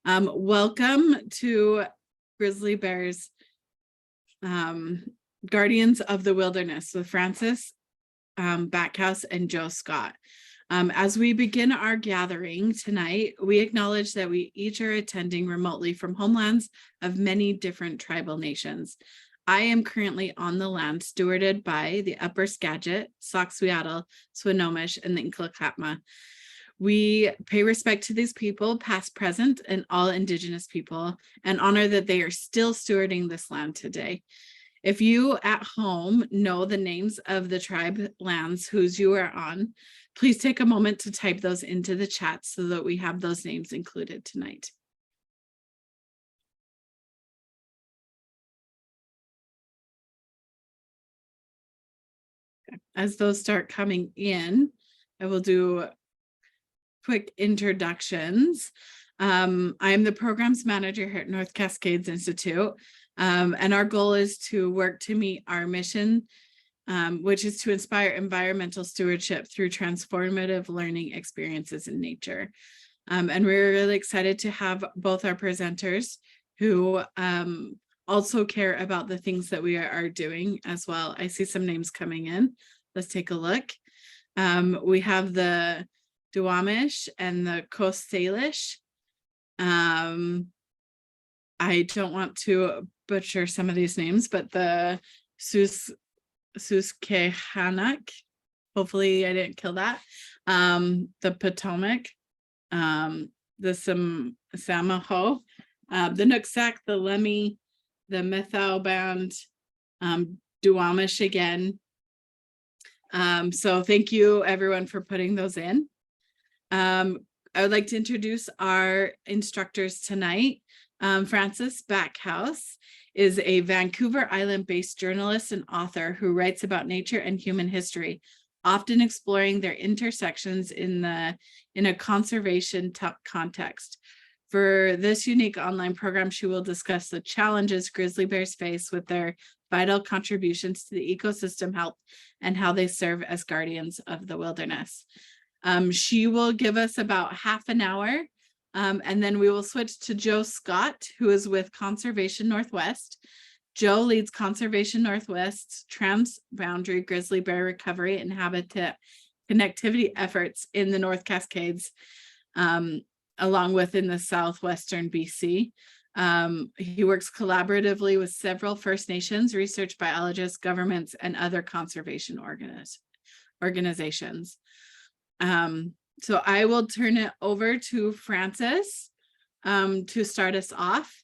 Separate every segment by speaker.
Speaker 1: Welcome to Grizzly Bears, Guardians of the Wilderness with Francis, Backhouse, and Joe Scott. As we begin our gathering tonight, we acknowledge that we each are attending remotely from homelands of many different tribal nations. I am currently on the land stewarded by the Upper Skagit, Sauk-Suiattle, Swinomish, and the Nklahkatma. We pay respect to these people, past, present, and all Indigenous people, and honor that they are still stewarding this land today. If you at home know the names of the tribe lands whose you are on, please take a moment to type those into the chat so that we have those names included tonight. As those start coming in, I will do quick introductions. I am the programs manager here at North Cascades Institute, and our goal is to work to meet our mission, which is to inspire environmental stewardship through transformative learning experiences in nature. And we're really excited to have both our presenters who also care about the things that we are doing as well. I see some names coming in. Let's take a look. We have the Duwamish and the Coast Salish. I don't want to butcher some of these names, but the Susquehannock, hopefully I didn't kill that. The Potomac, the Samaho, the Nooksack, the Lemhi, the Methau Band, Duwamish again. So thank you everyone for putting those in. I would like to introduce our instructors tonight. Francis Backhouse is a Vancouver Island-based journalist and author who writes about nature and human history, often exploring their intersections in a conservation context. For this unique online program, she will discuss the challenges grizzly bears face with their vital contributions to the ecosystem health and how they serve as guardians of the wilderness. She will give us about half an hour, and then we will switch to Joe Scott, who is with Conservation Northwest. Joe leads Conservation Northwest's transboundary grizzly bear recovery and habitat connectivity efforts in the North Cascades, along with in the southwestern BC. He works collaboratively with several First Nations, research biologists, governments, and other conservation organizations. So I will turn it over to Francis to start us off.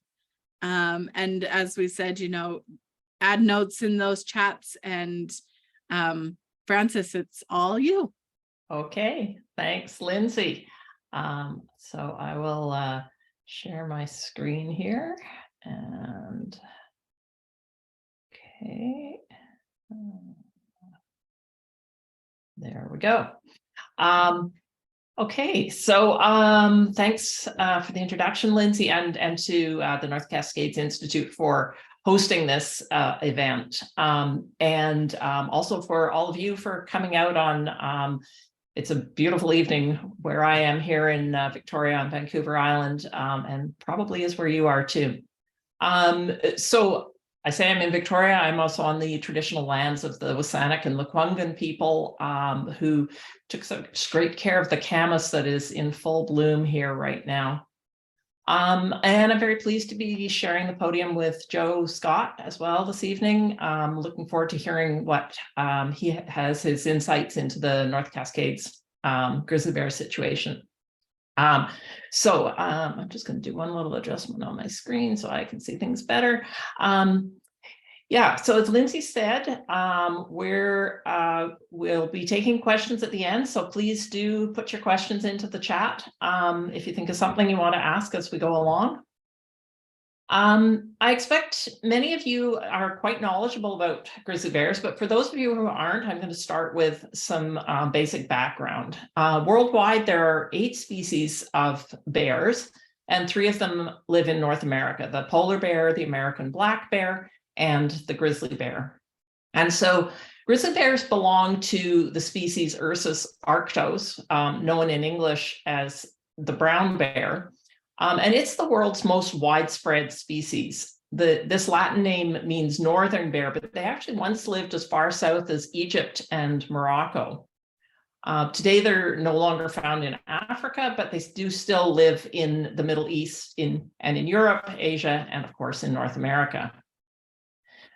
Speaker 1: And as we said, add notes in those chats, and Francis, it's all you.
Speaker 2: Okay, thanks, Lindsay. So I will share my screen here, and okay, there we go. Okay, so thanks for the introduction, Lindsay, and to the North Cascades Institute for hosting this event, and also for all of you for coming out on, it's a beautiful evening where I am here in Victoria on Vancouver Island, and probably is where you are too. So I say I'm in Victoria. I'm also on the traditional lands of the Wasanik and Lekwungen people, who took such great care of the camas that is in full bloom here right now. And I'm very pleased to be sharing the podium with Joe Scott as well this evening. Looking forward to hearing what he has, his insights into the North Cascades grizzly bear situation. So I'm just going to do one little adjustment on my screen so I can see things better. Yeah, so as Lindsay said, we'll be taking questions at the end, so please do put your questions into the chat if you think of something you want to ask as we go along. I expect many of you are quite knowledgeable about grizzly bears, but for those of you who aren't, I'm going to start with some basic background. Worldwide, there are 8 species of bears, and 3 of them live in North America: the polar bear, the American black bear, and the grizzly bear. And so grizzly bears belong to the species Ursus arctos, known in English as the brown bear. And it's the world's most widespread species. This Latin name means northern bear, but they actually once lived as far south as Egypt and Morocco. Today, they're no longer found in Africa, but they do still live in the Middle East and in Europe, Asia, and of course in North America.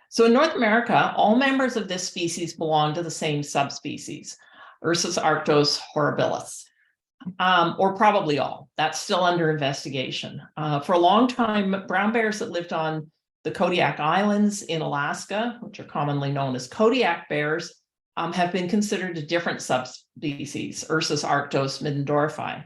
Speaker 2: So in North America, all members of this species belong to the same subspecies, Ursus arctos horribilis, or probably all. That's still under investigation. For a long time, brown bears that lived on the Kodiak Islands in Alaska, which are commonly known as Kodiak bears, have been considered a different subspecies, Ursus arctos middendorfi.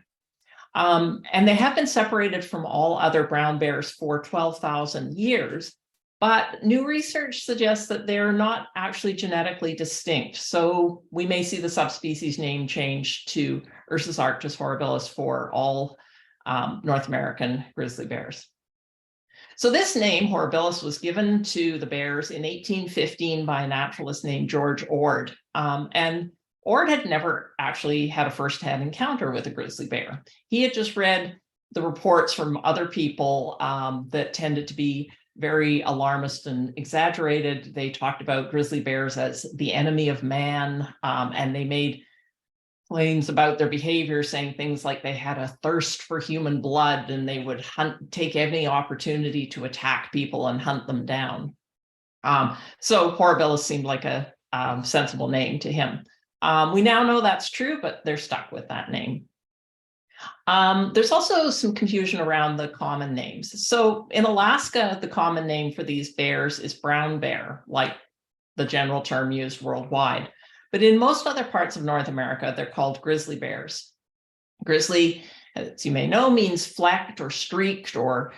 Speaker 2: And they have been separated from all other brown bears for 12,000 years. But new research suggests that they're not actually genetically distinct. So we may see the subspecies name change to Ursus arctos horribilis for all North American grizzly bears. So this name, horribilis, was given to the bears in 1815 by a naturalist named George Ord. And Ord had never actually had a firsthand encounter with a grizzly bear. He had just read the reports from other people that tended to be very alarmist and exaggerated. They talked about grizzly bears as the enemy of man, and they made claims about their behavior, saying things like they had a thirst for human blood and they would take any opportunity to attack people and hunt them down. So horribilis seemed like a sensible name to him. We now know that's true, but they're stuck with that name. There's also some confusion around the common names. So in Alaska, the common name for these bears is brown bear, like the general term used worldwide. But in most other parts of North America, they're called grizzly bears. Grizzly, as you may know, means flecked or streaked or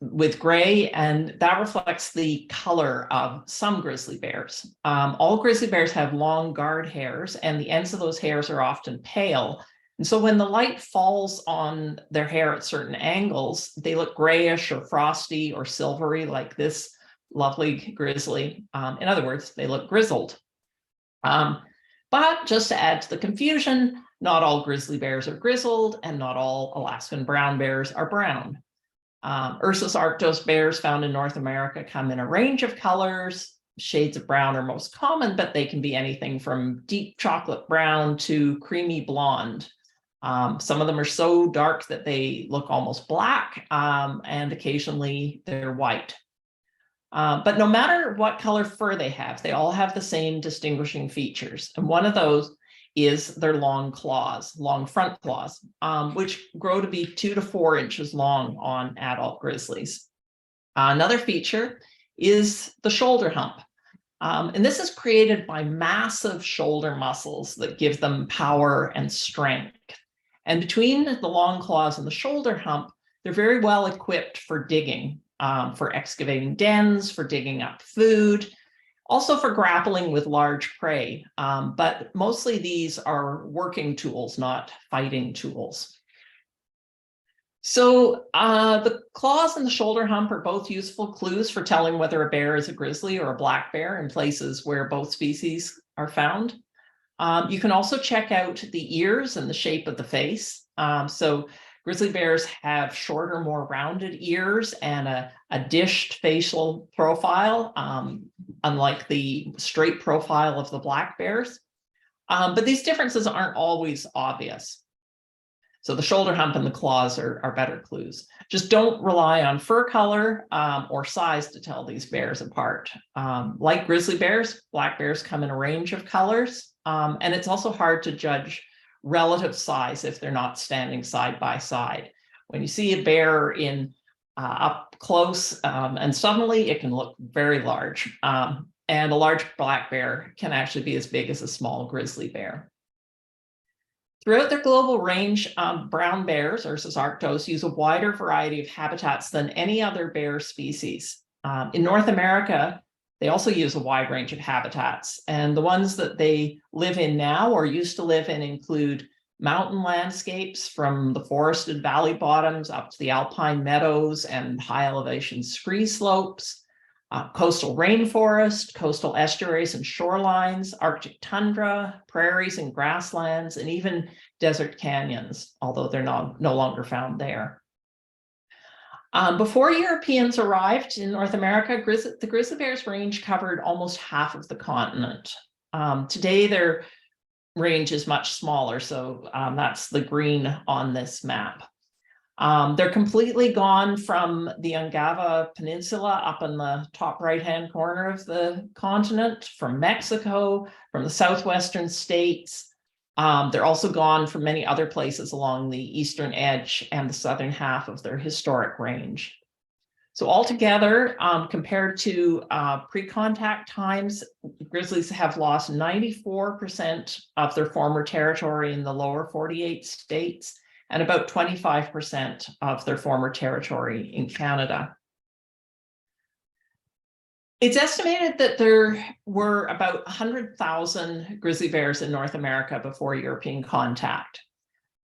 Speaker 2: with gray, and that reflects the color of some grizzly bears. All grizzly bears have long guard hairs, and the ends of those hairs are often pale. And so when the light falls on their hair at certain angles, they look grayish or frosty or silvery, like this lovely grizzly. In other words, they look grizzled. But just to add to the confusion, not all grizzly bears are grizzled, and not all Alaskan brown bears are brown. Ursus arctos bears found in North America come in a range of colors. Shades of brown are most common, but they can be anything from deep chocolate brown to creamy blonde. Some of them are so dark that they look almost black, and occasionally they're white. But no matter what color fur they all have the same distinguishing features. And one of those is their long claws, long front claws, which grow to be 2 to 4 inches long on adult grizzlies. Another feature is the shoulder hump. And this is created by massive shoulder muscles that give them power and strength. And between the long claws and the shoulder hump, they're very well equipped for digging, for excavating dens, for digging up food, also for grappling with large prey. But mostly these are working tools, not fighting tools. So the claws and the shoulder hump are both useful clues for telling whether a bear is a grizzly or a black bear in places where both species are found. You can also check out the ears and the shape of the face. So grizzly bears have shorter, more rounded ears and a dished facial profile, unlike the straight profile of the black bears. But these differences aren't always obvious. So the shoulder hump and the claws are better clues. Just don't rely on fur color or size to tell these bears apart. Like grizzly bears, black bears come in a range of colors. And it's also hard to judge relative size if they're not standing side by side. When you see a bear up close and suddenly it can look very large. And a large black bear can actually be as big as a small grizzly bear. Throughout their global range, brown bears, Ursus arctos, use a wider variety of habitats than any other bear species. In North America, they also use a wide range of habitats, and the ones that they live in now or used to live in include mountain landscapes from the forested valley bottoms up to the alpine meadows and high elevation scree slopes, coastal rainforest, coastal estuaries and shorelines, Arctic tundra, prairies and grasslands, and even desert canyons, although they're no longer found there. Before Europeans arrived in North America, the grizzly bears range covered almost half of the continent. Today, their range is much smaller, so that's the green on this map. They're completely gone from the Ungava Peninsula up in the top right-hand corner of the continent, from Mexico, from the southwestern states. They're also gone from many other places along the eastern edge and the southern half of their historic range. So altogether, compared to pre-contact times, grizzlies have lost 94% of their former territory in the lower 48 states and about 25% of their former territory in Canada. It's estimated that there were about 100,000 grizzly bears in North America before European contact.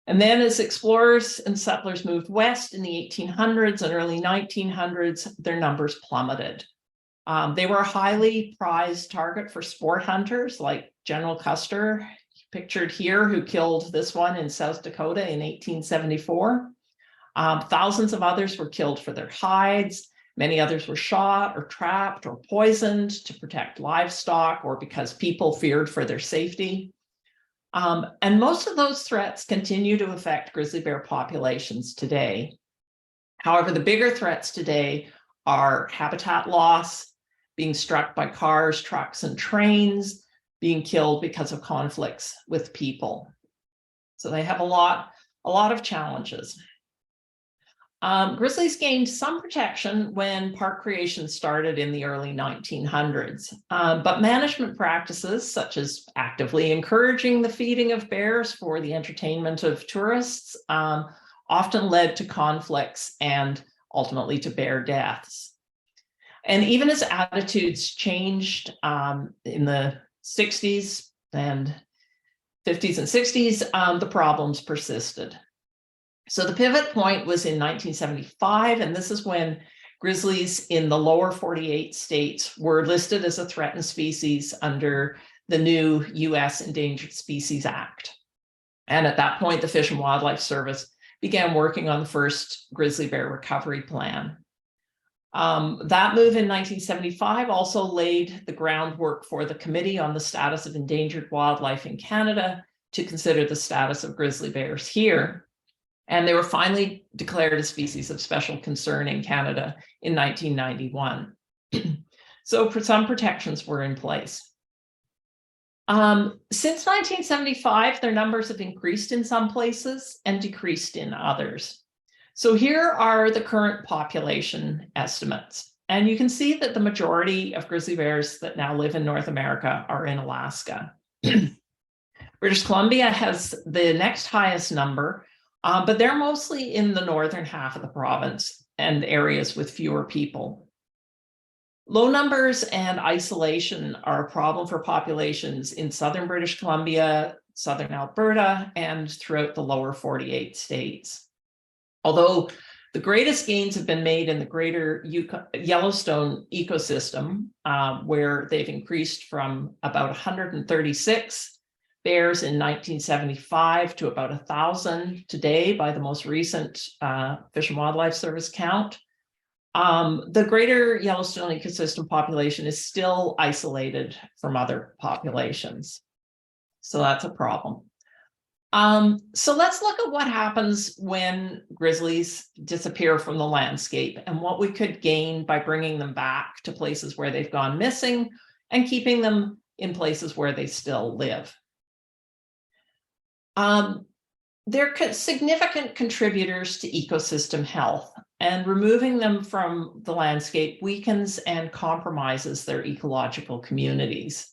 Speaker 2: And then as explorers and settlers moved west in the 1800s and early 1900s, their numbers plummeted. They were a highly prized target for sport hunters like General Custer, pictured here, who killed this one in South Dakota in 1874. Thousands of others were killed for their hides. Many others were shot or trapped or poisoned to protect livestock or because people feared for their safety. And most of those threats continue to affect grizzly bear populations today. However, the bigger threats today are habitat loss, being struck by cars, trucks, and trains, being killed because of conflicts with people. So they have a lot of challenges. Grizzlies gained some protection when park creation started in the early 1900s, but management practices such as actively encouraging the feeding of bears for the entertainment of tourists often led to conflicts and ultimately to bear deaths. And even as attitudes changed in the 60s and 50s and 60s, the problems persisted. So the pivot point was in 1975, and this is when grizzlies in the lower 48 states were listed as a threatened species under the new US Endangered Species Act. And at that point, the Fish and Wildlife Service began working on the first grizzly bear recovery plan. That move in 1975 also laid the groundwork for the Committee on the Status of Endangered Wildlife in Canada to consider the status of grizzly bears here. And they were finally declared a species of special concern in Canada in 1991. So some protections were in place. Since 1975, their numbers have increased in some places and decreased in others. So here are the current population estimates. And you can see that the majority of grizzly bears that now live in North America are in Alaska. British Columbia has the next highest number, but they're mostly in the northern half of the province and areas with fewer people. Low numbers and isolation are a problem for populations in southern British Columbia, southern Alberta, and throughout the lower 48 states. Although the greatest gains have been made in the greater Yellowstone ecosystem, where they've increased from about 136 bears in 1975 to about 1,000 today by the most recent Fish and Wildlife Service count. The greater Yellowstone ecosystem population is still isolated from other populations. So that's a problem. So let's look at what happens when grizzlies disappear from the landscape and what we could gain by bringing them back to places where they've gone missing and keeping them in places where they still live. They're significant contributors to ecosystem health, and removing them from the landscape weakens and compromises their ecological communities.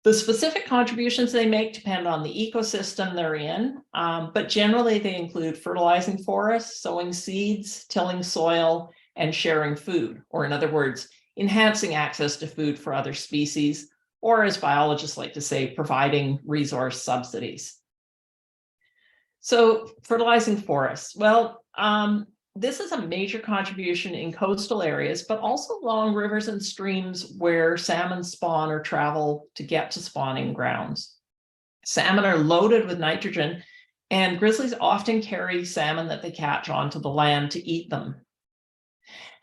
Speaker 2: The specific contributions they make depend on the ecosystem they're in, but generally they include fertilizing forests, sowing seeds, tilling soil, and sharing food, or in other words, enhancing access to food for other species, or as biologists like to say, providing resource subsidies. So fertilizing forests, well, this is a major contribution in coastal areas, but also along rivers and streams where salmon spawn or travel to get to spawning grounds. Salmon are loaded with nitrogen, and grizzlies often carry salmon that they catch onto the land to eat them.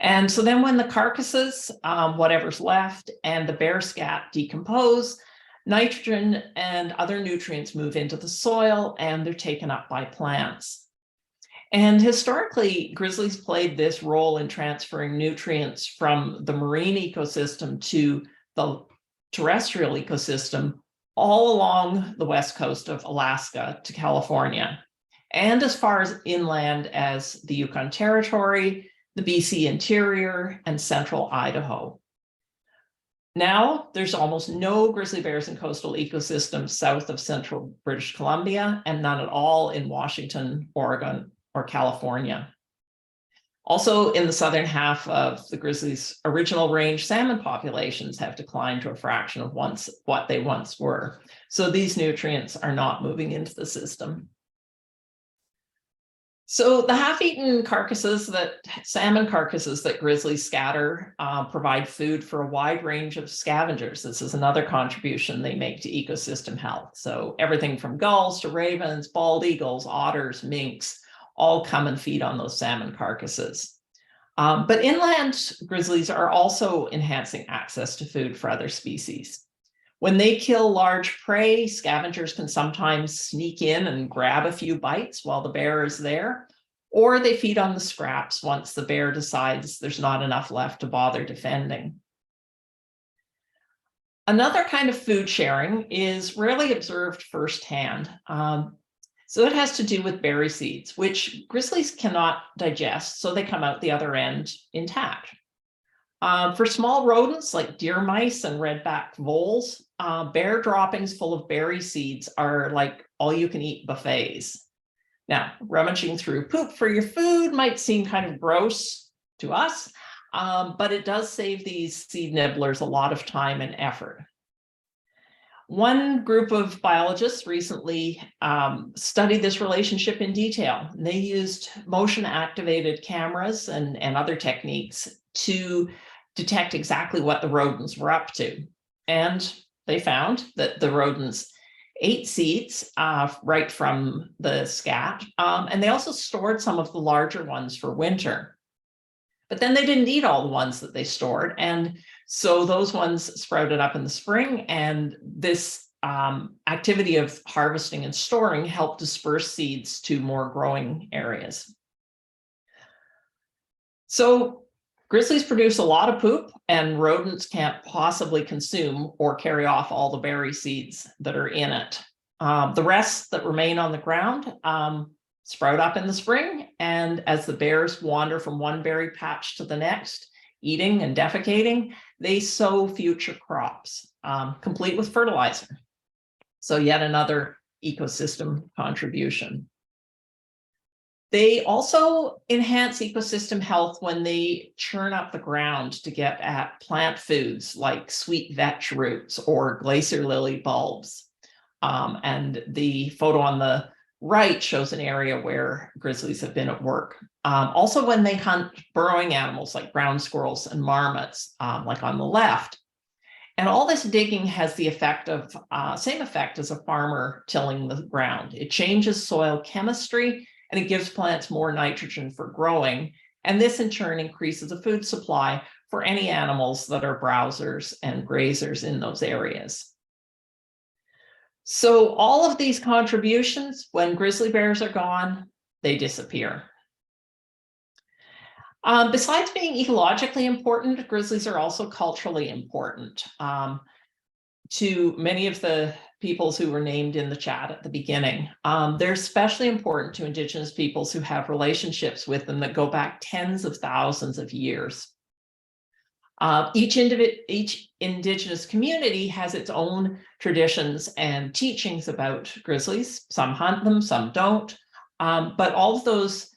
Speaker 2: And so then when the carcasses, whatever's left, and the bear scat decompose, nitrogen and other nutrients move into the soil and they're taken up by plants. And historically, grizzlies played this role in transferring nutrients from the marine ecosystem to the terrestrial ecosystem all along the west coast of Alaska to California, and as far as inland as the Yukon Territory, the BC interior, and central Idaho. Now, there's almost no grizzly bears in coastal ecosystems south of central British Columbia, and none at all in Washington, Oregon, or California. Also, in the southern half of the grizzlies' original range, salmon populations have declined to a fraction of what they once were. So these nutrients are not moving into the system. So the half-eaten salmon carcasses that grizzlies scatter provide food for a wide range of scavengers. This is another contribution they make to ecosystem health. So everything from gulls to ravens, bald eagles, otters, minks, all come and feed on those salmon carcasses. But inland grizzlies are also enhancing access to food for other species. When they kill large prey, scavengers can sometimes sneak in and grab a few bites while the bear is there, or they feed on the scraps once the bear decides there's not enough left to bother defending. Another kind of food sharing is rarely observed firsthand. So it has to do with berry seeds, which grizzlies cannot digest, so they come out the other end intact. For small rodents like deer mice and redback voles, bear droppings full of berry seeds are like all-you-can-eat buffets. Now, rummaging through poop for your food might seem kind of gross to us, but it does save these seed nibblers a lot of time and effort. One group of biologists recently studied this relationship in detail. They used motion-activated cameras and other techniques to detect exactly what the rodents were up to. And they found that the rodents ate seeds right from the scat, and they also stored some of the larger ones for winter. But then they didn't eat all the ones that they stored, and so those ones sprouted up in the spring, and this activity of harvesting and storing helped disperse seeds to more growing areas. So grizzlies produce a lot of poop, and rodents can't possibly consume or carry off all the berry seeds that are in it. The rest that remain on the ground sprout up in the spring, and as the bears wander from one berry patch to the next, eating and defecating, they sow future crops, complete with fertilizer. So yet another ecosystem contribution. They also enhance ecosystem health when they churn up the ground to get at plant foods like sweet vetch roots or glacier lily bulbs. And the photo on the right shows an area where grizzlies have been at work. Also when they hunt burrowing animals like ground squirrels and marmots, like on the left. And all this digging has the effect of, same effect as a farmer tilling the ground. It changes soil chemistry and it gives plants more nitrogen for growing. And this in turn increases the food supply for any animals that are browsers and grazers in those areas. So all of these contributions, when grizzly bears are gone, they disappear. Besides being ecologically important, grizzlies are also culturally important to many of the peoples who were named in the chat at the beginning. They're especially important to Indigenous peoples who have relationships with them that go back tens of thousands of years. Each Indigenous community has its own traditions and teachings about grizzlies. Some hunt them, some don't. But all of those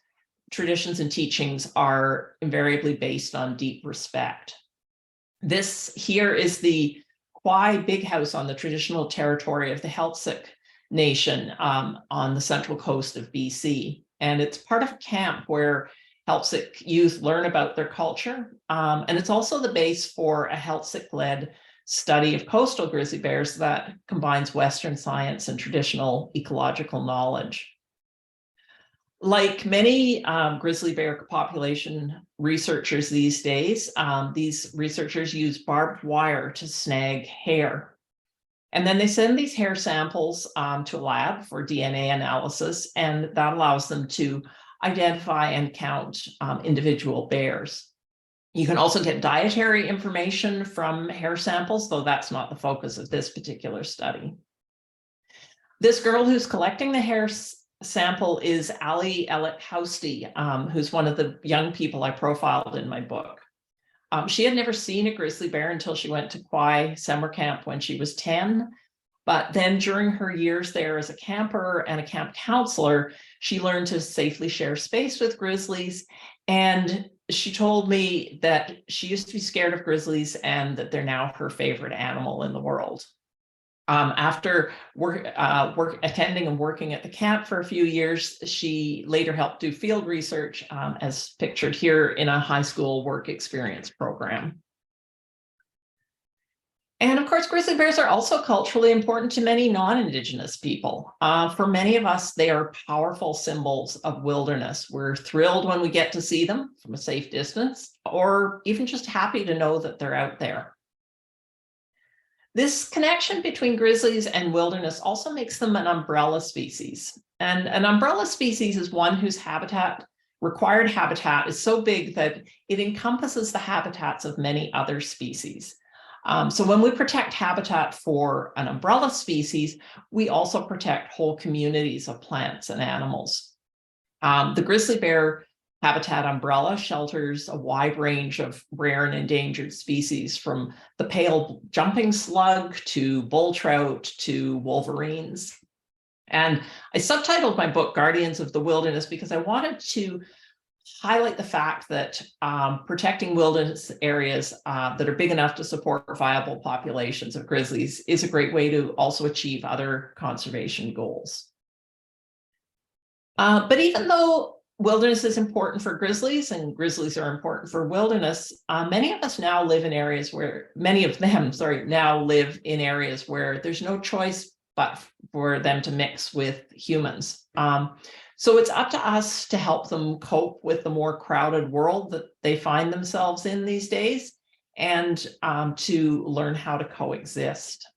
Speaker 2: traditions and teachings are invariably based on deep respect. This here is the Kwai Big House on the traditional territory of the Heiltsuk Nation on the central coast of BC. And it's part of a camp where Heiltsuk youth learn about their culture. And it's also the base for a Heiltsuk-led study of coastal grizzly bears that combines Western science and traditional ecological knowledge. Like many grizzly bear population researchers these days, these researchers use barbed wire to snag hair. And then they send these hair samples to a lab for DNA analysis, and that allows them to identify and count individual bears. You can also get dietary information from hair samples, though that's not the focus of this particular study. This girl who's collecting the hair sample is Ali Elliott-Housty, who's one of the young people I profiled in my book. She had never seen a grizzly bear until she went to Kauai summer camp when she was 10. But then during her years there as a camper and a camp counselor, she learned to safely share space with grizzlies. And she told me that she used to be scared of grizzlies and that they're now her favorite animal in the world. After attending and working at the camp for a few years, she later helped do field research, as pictured here in a high school work experience program. And of course, grizzly bears are also culturally important to many non-Indigenous people. For many of us, they are powerful symbols of wilderness. We're thrilled when we get to see them from a safe distance, or even just happy to know that they're out there. This connection between grizzlies and wilderness also makes them an umbrella species. And an umbrella species is one whose required habitat is so big that it encompasses the habitats of many other species. So when we protect habitat for an umbrella species, we also protect whole communities of plants and animals. The grizzly bear habitat umbrella shelters a wide range of rare and endangered species, from the pale jumping slug to bull trout to wolverines. And I subtitled my book Guardians of the Wilderness because I wanted to highlight the fact that protecting wilderness areas that are big enough to support viable populations of grizzlies is a great way to also achieve other conservation goals. But even though wilderness is important for grizzlies and grizzlies are important for wilderness, many of them now live in areas where there's no choice but for them to mix with humans. So it's up to us to help them cope with the more crowded world that they find themselves in these days, and to learn how to coexist.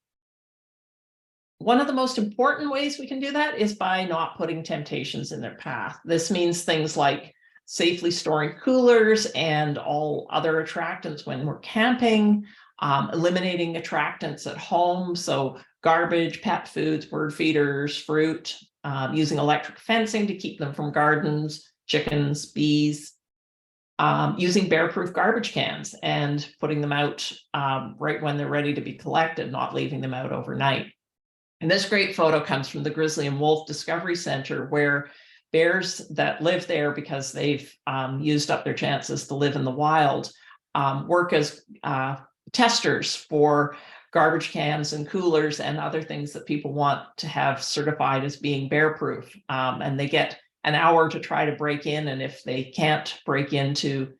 Speaker 2: One of the most important ways we can do that is by not putting temptations in their path. This means things like safely storing coolers and all other attractants when we're camping, eliminating attractants at home, so garbage, pet foods, bird feeders, fruit, using electric fencing to keep them from gardens, chickens, bees, using bear-proof garbage cans and putting them out right when they're ready to be collected, not leaving them out overnight. And this great photo comes from the Grizzly and Wolf Discovery Center, where bears that live there because they've used up their chances to live in the wild work as testers for garbage cans and coolers and other things that people want to have certified as being bear proof. And they get an hour to try to break in. And if they can't break into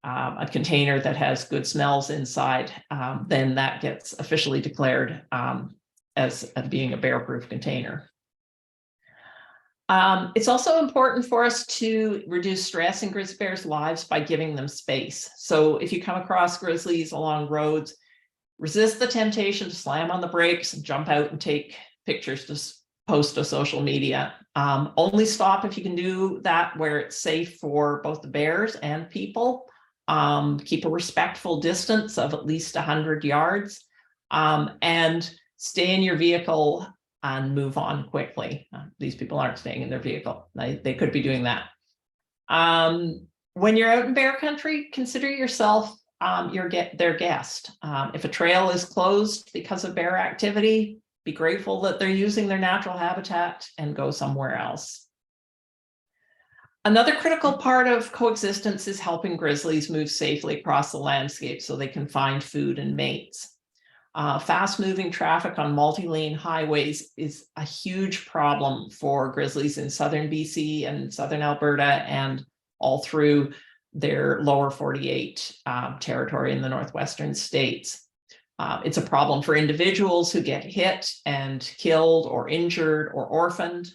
Speaker 2: a container that has good smells inside, then that gets officially declared as being a bear proof container. It's also important for us to reduce stress in grizzly bears' lives by giving them space. So if you come across grizzlies along roads, resist the temptation to slam on the brakes and jump out and take pictures to post to social media. Only stop if you can do that where it's safe for both the bears and people. Keep a respectful distance of at least 100 yards, and stay in your vehicle and move on quickly. These people aren't staying in their vehicle. They could be doing that. When you're out in bear country, consider yourself their guest. If a trail is closed because of bear activity, be grateful that they're using their natural habitat and go somewhere else. Another critical part of coexistence is helping grizzlies move safely across the landscape so they can find food and mates. Fast-moving traffic on multi-lane highways is a huge problem for grizzlies in southern BC and southern Alberta and all through their lower 48 territory in the northwestern states. It's a problem for individuals who get hit and killed or injured or orphaned.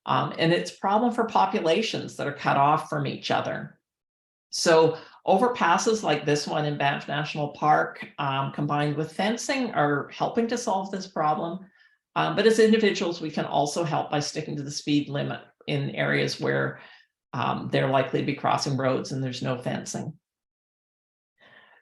Speaker 2: And it's a problem for populations that are cut off from each other. So overpasses like this one in Banff National Park, combined with fencing, are helping to solve this problem. But as individuals, we can also help by sticking to the speed limit in areas where they're likely to be crossing roads and there's no fencing.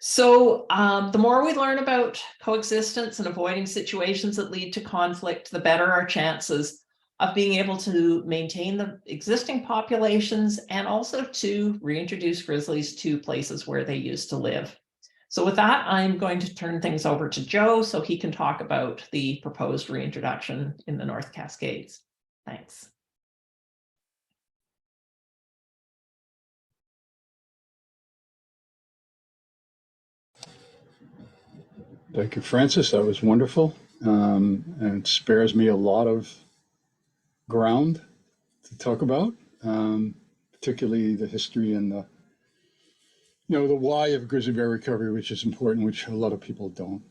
Speaker 2: So the more we learn about coexistence and avoiding situations that lead to conflict, the better our chances of being able to maintain the existing populations and also to reintroduce grizzlies to places where they used to live. So with that, I'm going to turn things over to Joe so he can talk about the proposed reintroduction in the North Cascades. Thanks.
Speaker 3: Thank you, Francis. That was wonderful. And it spares me a lot of ground to talk about, particularly the history and the why of grizzly bear recovery, which is important, which a lot of people don't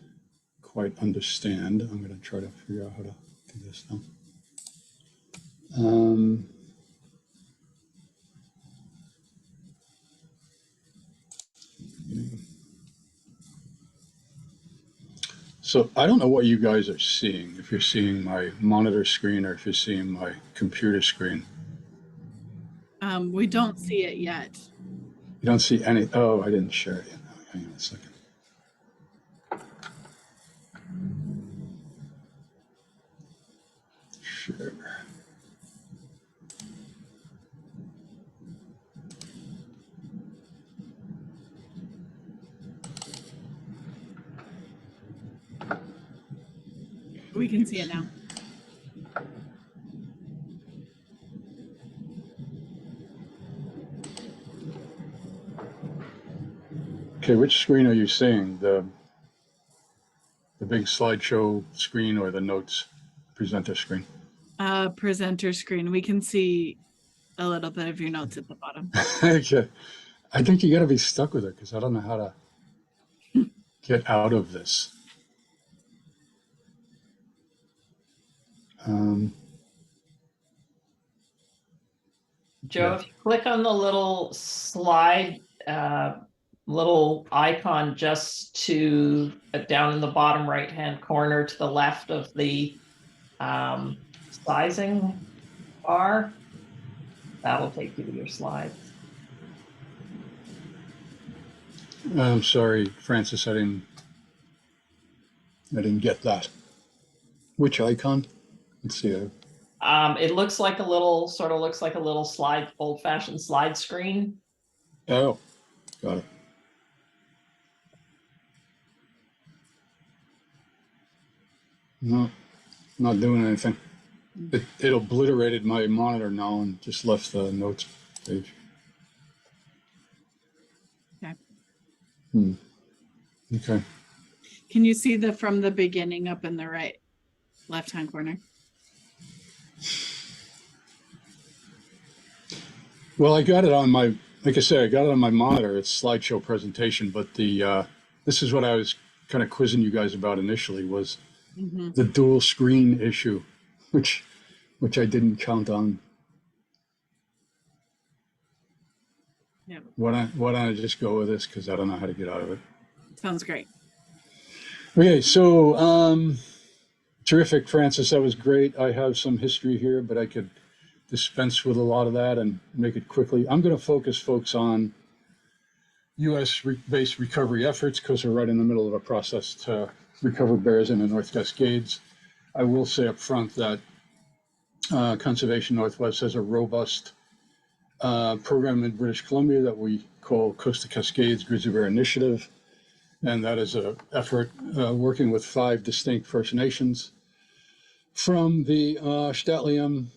Speaker 3: quite understand. I'm going to try to figure out how to do this now. So I don't know what you guys are seeing, if you're seeing my monitor screen or if you're seeing my computer screen.
Speaker 1: We don't see it yet.
Speaker 3: You don't see any, oh, I didn't share it yet. Hang on a second. Share.
Speaker 1: We can see it now.
Speaker 3: Okay, which screen are you seeing? The big slideshow screen or the notes presenter screen?
Speaker 1: Presenter screen. We can see a little bit of your notes at the bottom.
Speaker 3: Okay. I think you got to be stuck with it because I don't know how to get out of this.
Speaker 2: Joe, if you click on the little slide, little icon just to down in the bottom right hand corner to the left of the sizing bar, that'll take you to your slides.
Speaker 3: I'm sorry, Francis, I didn't get that. Which icon? Let's see.
Speaker 2: It looks like a little, sort of looks like a little slide, old-fashioned slide screen.
Speaker 3: Oh, got it. No, not doing anything. It obliterated my monitor now and just left the notes page.
Speaker 1: Okay.
Speaker 3: Okay.
Speaker 1: Can you see the from the beginning up in the right left-hand corner?
Speaker 3: Well, I got it on my, like I said, I got it on my monitor. It's slideshow presentation, but this is what I was kind of quizzing you guys about initially was the dual screen issue, which I didn't count on.
Speaker 1: Yeah.
Speaker 3: Why don't I just go with this because I don't know how to get out of it.
Speaker 1: Sounds great.
Speaker 3: Okay, so terrific, Francis. That was great. I have some history here, but I could dispense with a lot of that and make it quickly. I'm going to focus folks on U.S.-based recovery efforts because we're right in the middle of a process to recover bears in the North Cascades. I will say up front that Conservation Northwest has a robust program in British Columbia that we call Coast to Cascades Grizzly Bear Initiative. And that is an effort working with 5 distinct First Nations from the Statlium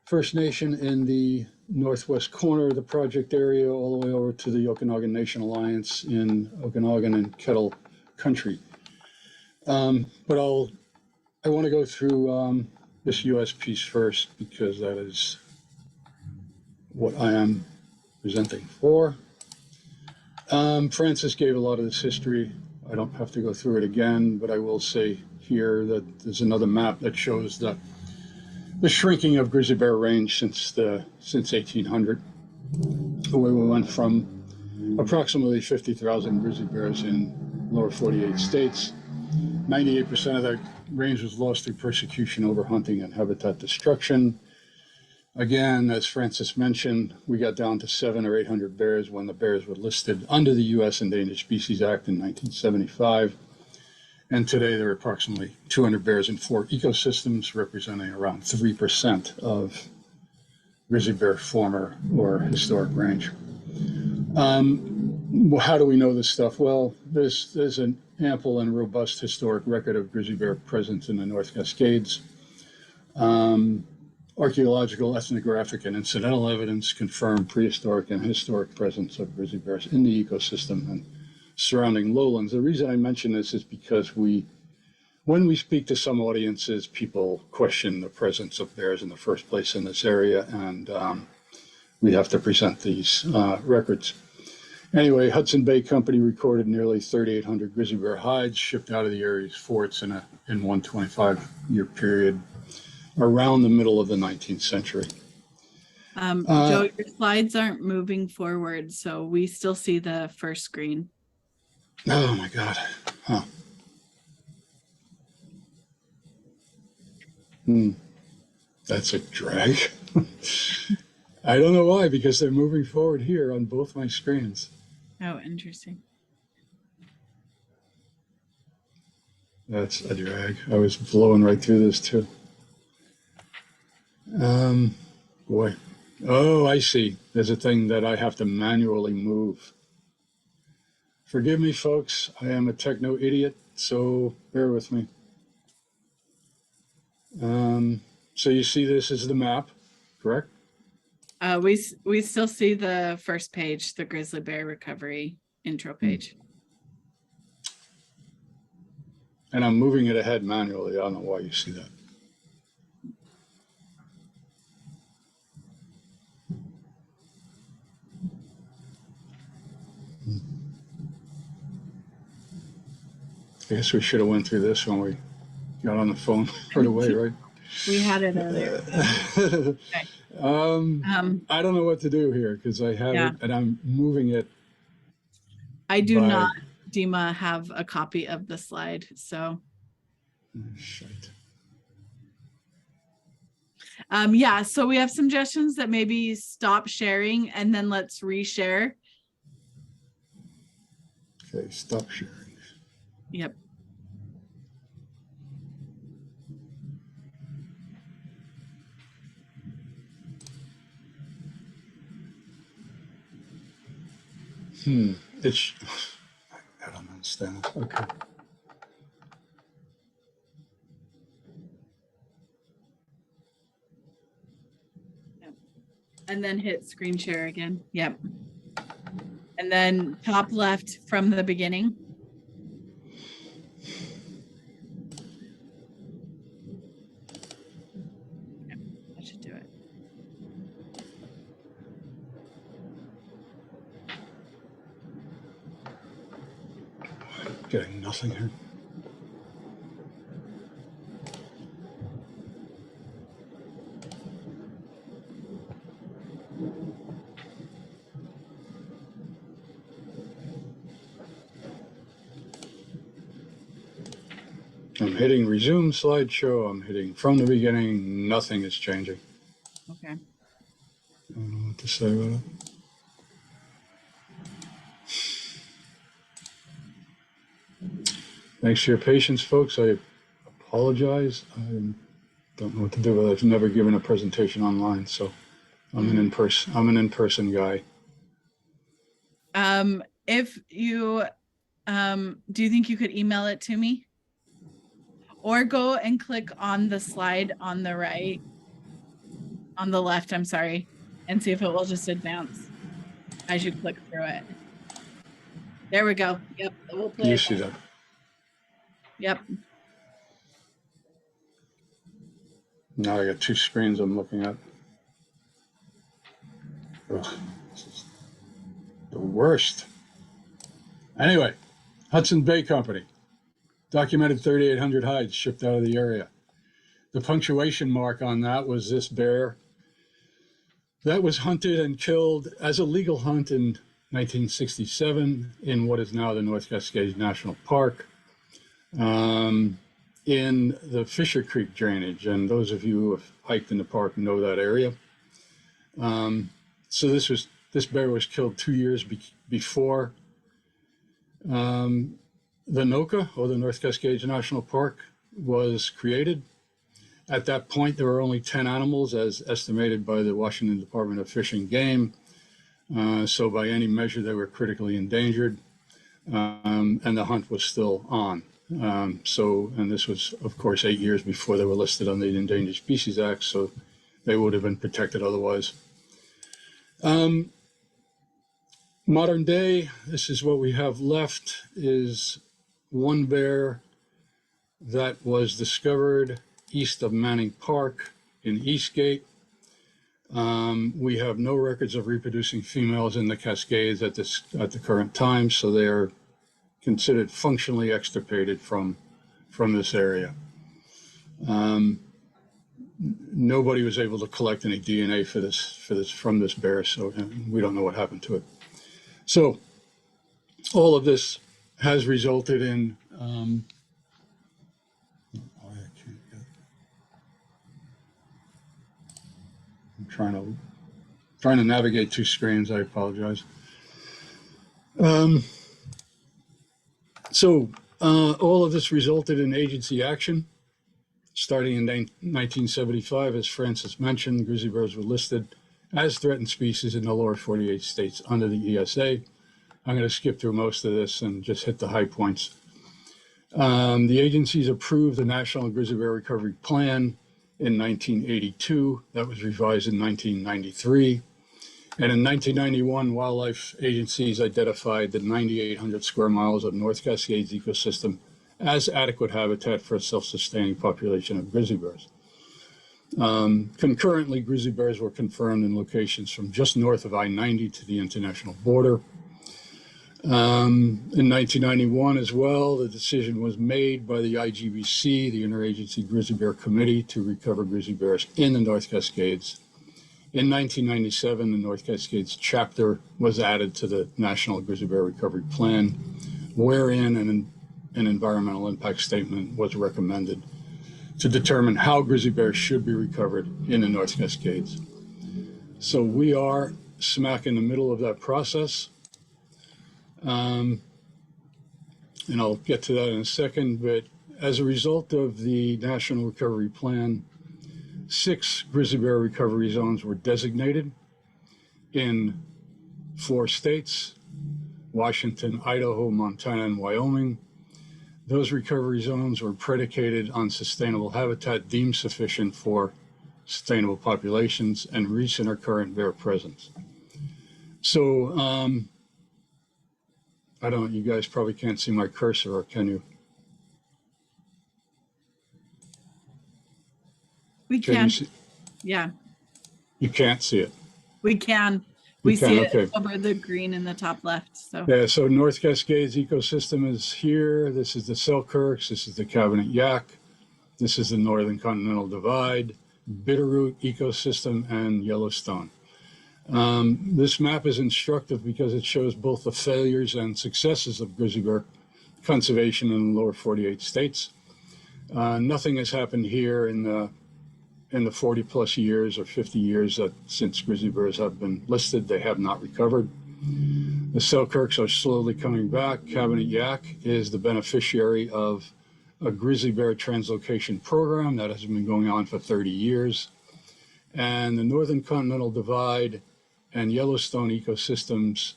Speaker 3: First Nation in the northwest corner of the project area all the way over to the Okanagan Nation Alliance in Okanagan and Kettle Country. But I want to go through this U.S. piece first because that is what I am presenting for. Francis gave a lot of this history. I don't have to go through it again, but I will say here that there's another map that shows that the shrinking of grizzly bear range since 1800. Where we went from approximately 50,000 grizzly bears in lower 48 states. 98% of that range was lost through persecution, overhunting, and habitat destruction. Again, as Francis mentioned, we got down to 700 or 800 bears when the bears were listed under the U.S. Endangered Species Act in 1975. And today there are approximately 200 bears in 4 ecosystems, representing around 3% of grizzly bear former or historic range. How do we know this stuff? Well, there's an ample and robust historic record of grizzly bear presence in the North Cascades. Archaeological, ethnographic, and incidental evidence confirm prehistoric and historic presence of grizzly bears in the ecosystem and surrounding lowlands. The reason I mention this is because when we speak to some audiences, people question the presence of bears in the first place in this area, and we have to present these records. Anyway, Hudson Bay Company recorded nearly 3,800 grizzly bear hides shipped out of the area's forts in one 25-year period around the middle of the 19th century.
Speaker 1: Joe, your slides aren't moving forward, so we still see the first screen.
Speaker 3: Oh my God. Huh. That's a drag. I don't know why, because they're moving forward here on both my screens.
Speaker 1: Oh, interesting.
Speaker 3: That's a drag. I was blowing right through this too. Boy. Oh, I see. There's a thing that I have to manually move. Forgive me, folks. I am a techno idiot, so bear with me. So you see this is the map, correct?
Speaker 1: We still see the first page, the grizzly bear recovery intro page.
Speaker 3: And I'm moving it ahead manually. I don't know why you see that. I guess we should have went through this when we got on the phone right away, right?
Speaker 1: We had it earlier. Okay.
Speaker 3: I don't know what to do here because I have it and I'm moving it.
Speaker 1: I do not, Dima, have a copy of the slide, so.
Speaker 3: Shite.
Speaker 1: Yeah, so we have suggestions that maybe stop sharing and then let's reshare.
Speaker 3: Okay, stop sharing.
Speaker 1: Yep.
Speaker 3: It's, I don't understand. Okay.
Speaker 1: Yep. And then hit screen share again. Yep. And then top left from the beginning. Yep, that should do it.
Speaker 3: Getting nothing here. I'm hitting resume slideshow. I'm hitting from the beginning. Nothing is changing.
Speaker 1: Okay.
Speaker 3: I don't know what to say about it. Thanks for your patience, folks. I apologize. I don't know what to do with it. I've never given a presentation online, so I'm an in-person guy.
Speaker 1: If you, do you think you could email it to me? Or go and click on the slide on the right, on the left, I'm sorry, and see if it will just advance. I should click through it. There we go. Yep. We'll play
Speaker 3: You
Speaker 1: it.
Speaker 3: see that?
Speaker 1: Yep.
Speaker 3: Now I got 2 screens I'm looking at. Ugh, this is the worst. Anyway, Hudson Bay Company documented 3,800 hides shipped out of the area. The punctuation mark on that was this bear that was hunted and killed as a legal hunt in 1967 in what is now the North Cascades National Park, in the Fisher Creek drainage. And those of you who have hiked in the park know that area. So this bear was killed 2 years before the NOCA, or the North Cascades National Park, was created. At that point, there were only 10 animals as estimated by the Washington Department of Fish and Game. So by any measure, they were critically endangered, and the hunt was still on. And this was, of course, 8 years before they were listed on the Endangered Species Act, so they would have been protected otherwise. Modern day, this is what we have left, is one bear that was discovered east of Manning Park in Eastgate. We have no records of reproducing females in the Cascades at the current time, so they are considered functionally extirpated from this area. Nobody was able to collect any DNA from this bear, so we don't know what happened to it. So all of this has resulted in I'm trying to navigate two screens. I apologize. So all of this resulted in agency action. Starting in 1975, as Francis mentioned, grizzly bears were listed as threatened species in the lower 48 states under the ESA. I'm going to skip through most of this and just hit the high points. The agencies approved the National Grizzly Bear Recovery Plan in 1982. That was revised in 1993. And in 1991, wildlife agencies identified the 9,800 square miles of North Cascades ecosystem as adequate habitat for a self-sustaining population of grizzly bears. Concurrently, grizzly bears were confirmed in locations from just north of I-90 to the international border. In 1991 as well, the decision was made by the IGBC, the Interagency Grizzly Bear Committee, to recover grizzly bears in the North Cascades. In 1997, the North Cascades chapter was added to the National Grizzly Bear Recovery Plan, wherein an environmental impact statement was recommended to determine how grizzly bears should be recovered in the North Cascades. So we are smack in the middle of that process. And I'll get to that in a second, but as a result of the National Recovery Plan, 6 grizzly bear recovery zones were designated in 4 states: Washington, Idaho, Montana, and Wyoming. Those recovery zones were predicated on sustainable habitat deemed sufficient for sustainable populations and recent or current bear presence. So, I don't, you guys probably can't see my cursor, or can you?
Speaker 1: We can. Yeah.
Speaker 3: You can't see it.
Speaker 1: We can. We
Speaker 3: can,
Speaker 1: see it
Speaker 3: okay.
Speaker 1: over the green in the top left. So
Speaker 3: Yeah, so North Cascades ecosystem is here. This is the Selkirks. This is the Cabinet Yaak. This is the Northern Continental Divide, Bitterroot ecosystem, and Yellowstone. This map is instructive because it shows both the failures and successes of grizzly bear conservation in the lower 48 states. Nothing has happened here in the 40 plus years or 50 years since grizzly bears have been listed. They have not recovered. The Selkirks are slowly coming back. Cabinet Yaak is the beneficiary of a grizzly bear translocation program that has been going on for 30 years. And the Northern Continental Divide and Yellowstone ecosystems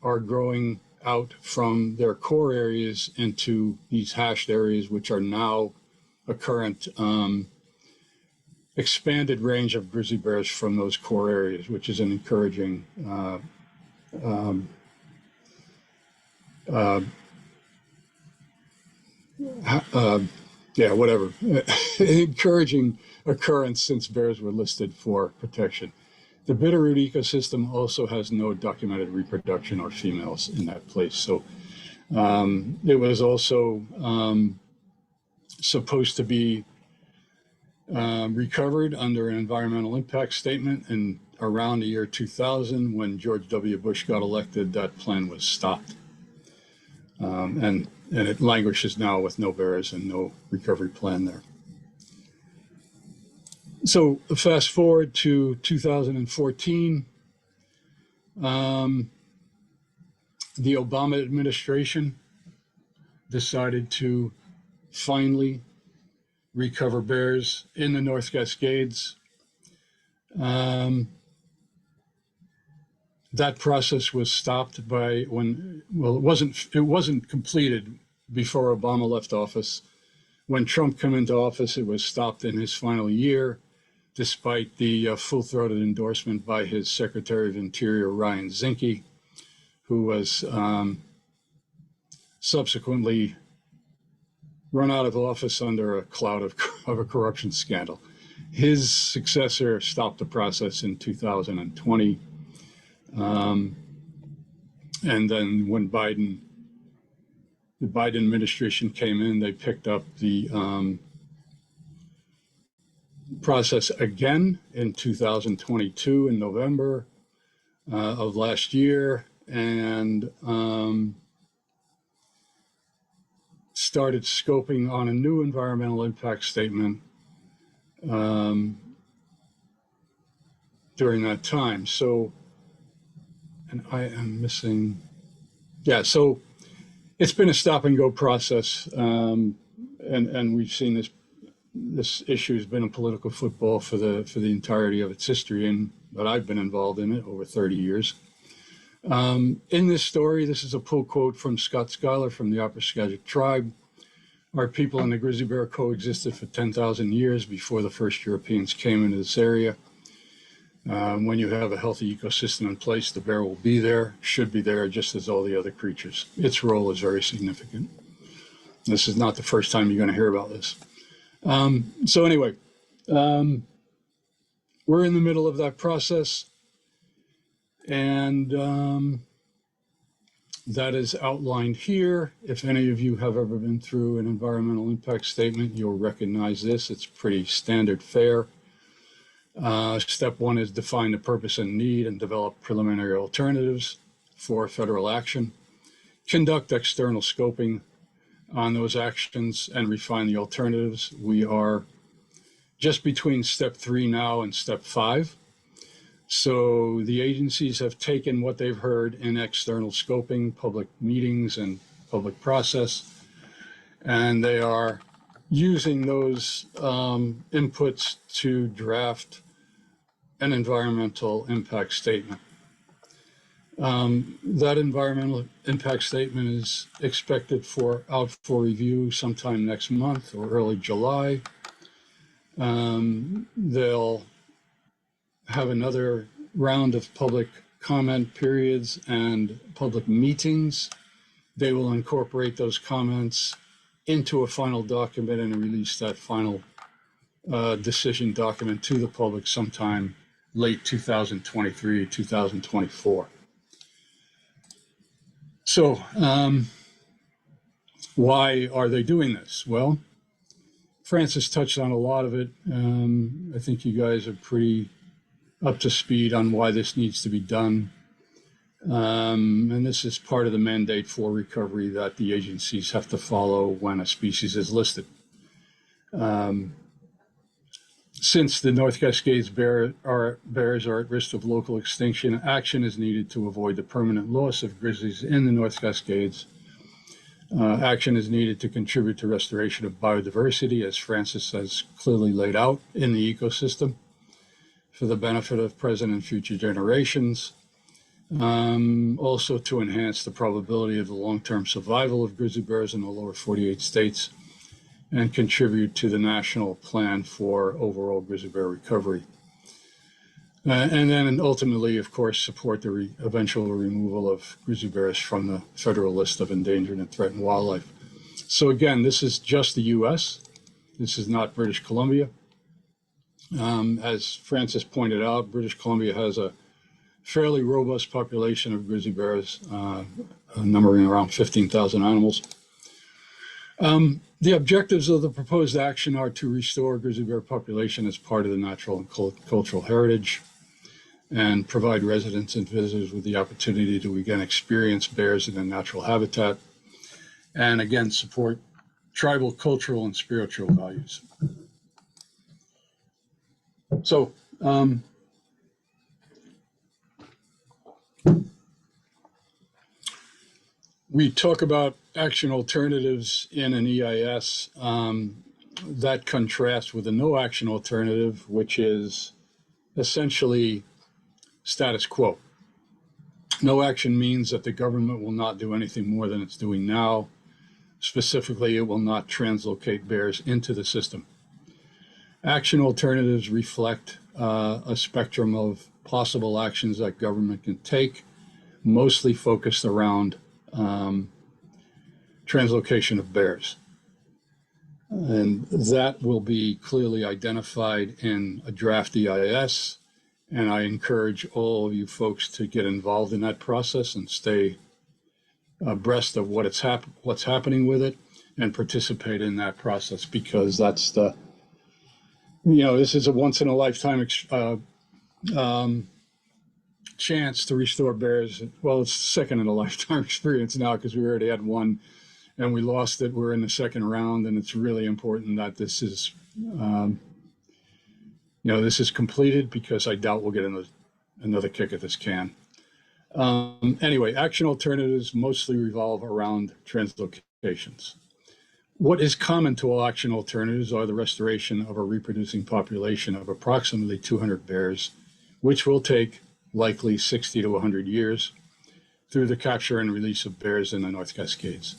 Speaker 3: are growing out from their core areas into these hashed areas, which are now a current expanded range of grizzly bears from those core areas, which is an encouraging encouraging occurrence since bears were listed for protection. The Bitterroot ecosystem also has no documented reproduction or females in that place. So it was also supposed to be recovered under an environmental impact statement, and around the year 2000, when George W. Bush got elected, that plan was stopped. And it languishes now with no bears and no recovery plan there. So fast forward to 2014, the Obama administration decided to finally recover bears in the North Cascades. That process was stopped by it wasn't completed before Obama left office. When Trump came into office, it was stopped in his final year, despite the full-throated endorsement by his Secretary of Interior, Ryan Zinke, who was subsequently run out of office under a cloud of a corruption scandal. His successor stopped the process in 2020. And then when the Biden administration came in, they picked up the process again in 2022 in November of last year, and started scoping on a new environmental impact statement during that time. So, and I am missing, yeah, so it's been a stop and go process, and we've seen this issue has been a political football for the entirety of its history, and that I've been involved in it over 30 years. In this story, this is a pull quote from Scott Schuyler from the Upper Skagit tribe. Our people and the grizzly bear coexisted for 10,000 years before the first Europeans came into this area. When you have a healthy ecosystem in place, the bear will be there, should be there, just as all the other creatures. Its role is very significant. This is not the first time you're going to hear about this. So anyway, we're in the middle of that process, and that is outlined here. If any of you have ever been through an environmental impact statement, you'll recognize this. It's pretty standard fare. Step one is define the purpose and need and develop preliminary alternatives for federal action. Conduct external scoping on those actions and refine the alternatives. We are just between step 3 now and step 5. So the agencies have taken what they've heard in external scoping, public meetings, and public process, and they are using those inputs to draft an environmental impact statement. That environmental impact statement is expected out for review sometime next month or early July. They'll have another round of public comment periods and public meetings. They will incorporate those comments into a final document and release that final decision document to the public sometime late 2023, 2024. So why are they doing this? Well, Francis touched on a lot of it. I think you guys are pretty up to speed on why this needs to be done. And this is part of the mandate for recovery that the agencies have to follow when a species is listed. Since the North Cascades bears are at risk of local extinction, action is needed to avoid the permanent loss of grizzlies in the North Cascades. Action is needed to contribute to restoration of biodiversity, as Francis has clearly laid out, in the ecosystem for the benefit of present and future generations. Also to enhance the probability of the long-term survival of grizzly bears in the lower 48 states and contribute to the national plan for overall grizzly bear recovery. And then ultimately, of course, support the eventual removal of grizzly bears from the federal list of endangered and threatened wildlife. So again, this is just the US. This is not British Columbia. As Francis pointed out, British Columbia has a fairly robust population of grizzly bears, numbering around 15,000 animals. The objectives of the proposed action are to restore grizzly bear population as part of the natural and cultural heritage, and provide residents and visitors with the opportunity to again experience bears in their natural habitat, and again support tribal, cultural, and spiritual values. So we talk about action alternatives in an EIS that contrasts with a no action alternative, which is essentially status quo. No action means that the government will not do anything more than it's doing now. Specifically, it will not translocate bears into the system. Action alternatives reflect a spectrum of possible actions that government can take, mostly focused around translocation of bears. And that will be clearly identified in a draft EIS. And I encourage all of you folks to get involved in that process and stay abreast of what's happening with it and participate in that process, because that's the, this is a once in a lifetime chance to restore bears. Well, it's second in a lifetime experience now, because we already had one and we lost it. We're in the second round, and it's really important that this is, this is completed, because I doubt we'll get another kick at this can. Anyway, action alternatives mostly revolve around translocations. What is common to all action alternatives are the restoration of a reproducing population of approximately 200 bears, which will take likely 60 to 100 years, through the capture and release of bears in the North Cascades.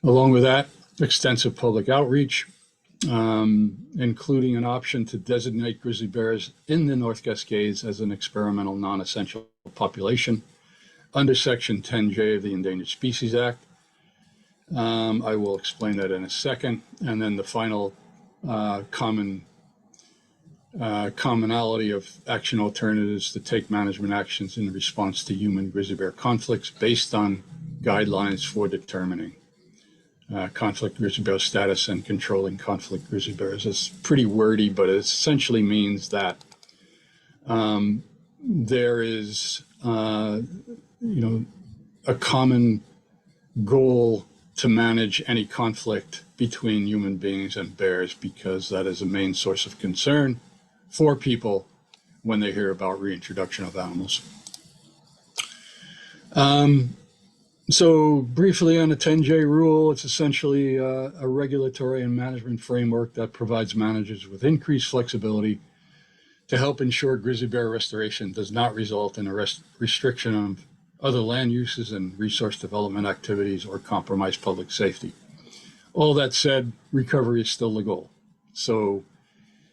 Speaker 3: Along with that, extensive public outreach, including an option to designate grizzly bears in the North Cascades as an experimental non-essential population under Section 10J of the Endangered Species Act. I will explain that in a second. And then the final commonality of action alternatives to take management actions in response to human grizzly bear conflicts based on guidelines for determining conflict grizzly bear status and controlling conflict grizzly bears. It's pretty wordy, but it essentially means that there is, a common goal to manage any conflict between human beings and bears, because that is a main source of concern for people when they hear about reintroduction of animals. So briefly on the 10J rule, it's essentially a regulatory and management framework that provides managers with increased flexibility to help ensure grizzly bear restoration does not result in a restriction of other land uses and resource development activities or compromise public safety. All that said, recovery is still the goal. So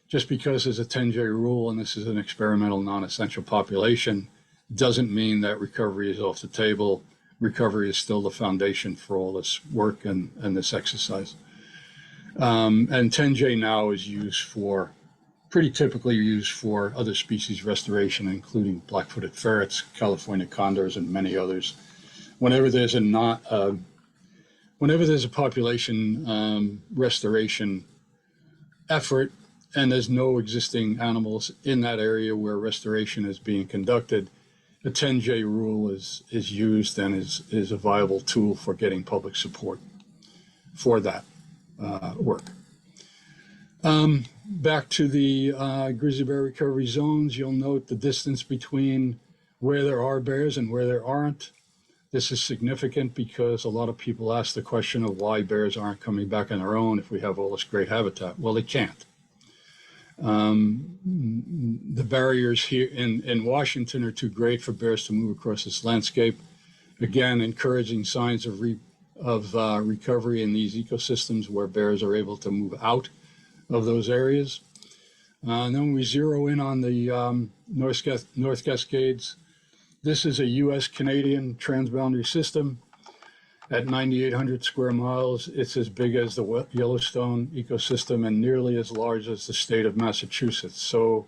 Speaker 3: just because there's a 10J rule and this is an experimental non-essential population doesn't mean that recovery is off the table. Recovery is still the foundation for all this work and this exercise. And 10J now is pretty typically used for other species restoration, including black-footed ferrets, California condors, and many others. Whenever there's a population restoration effort and there's no existing animals in that area where restoration is being conducted, the 10J rule is used and is a viable tool for getting public support for that work. Back to the grizzly bear recovery zones, you'll note the distance between where there are bears and where there aren't. This is significant because a lot of people ask the question of why bears aren't coming back on their own if we have all this great habitat. Well, they can't. The barriers here in Washington are too great for bears to move across this landscape. Again, encouraging signs of recovery in these ecosystems where bears are able to move out of those areas. And then we zero in on the North Cascades. This is a US-Canadian transboundary system. At 9,800 square miles, it's as big as the Yellowstone ecosystem and nearly as large as the state of Massachusetts. So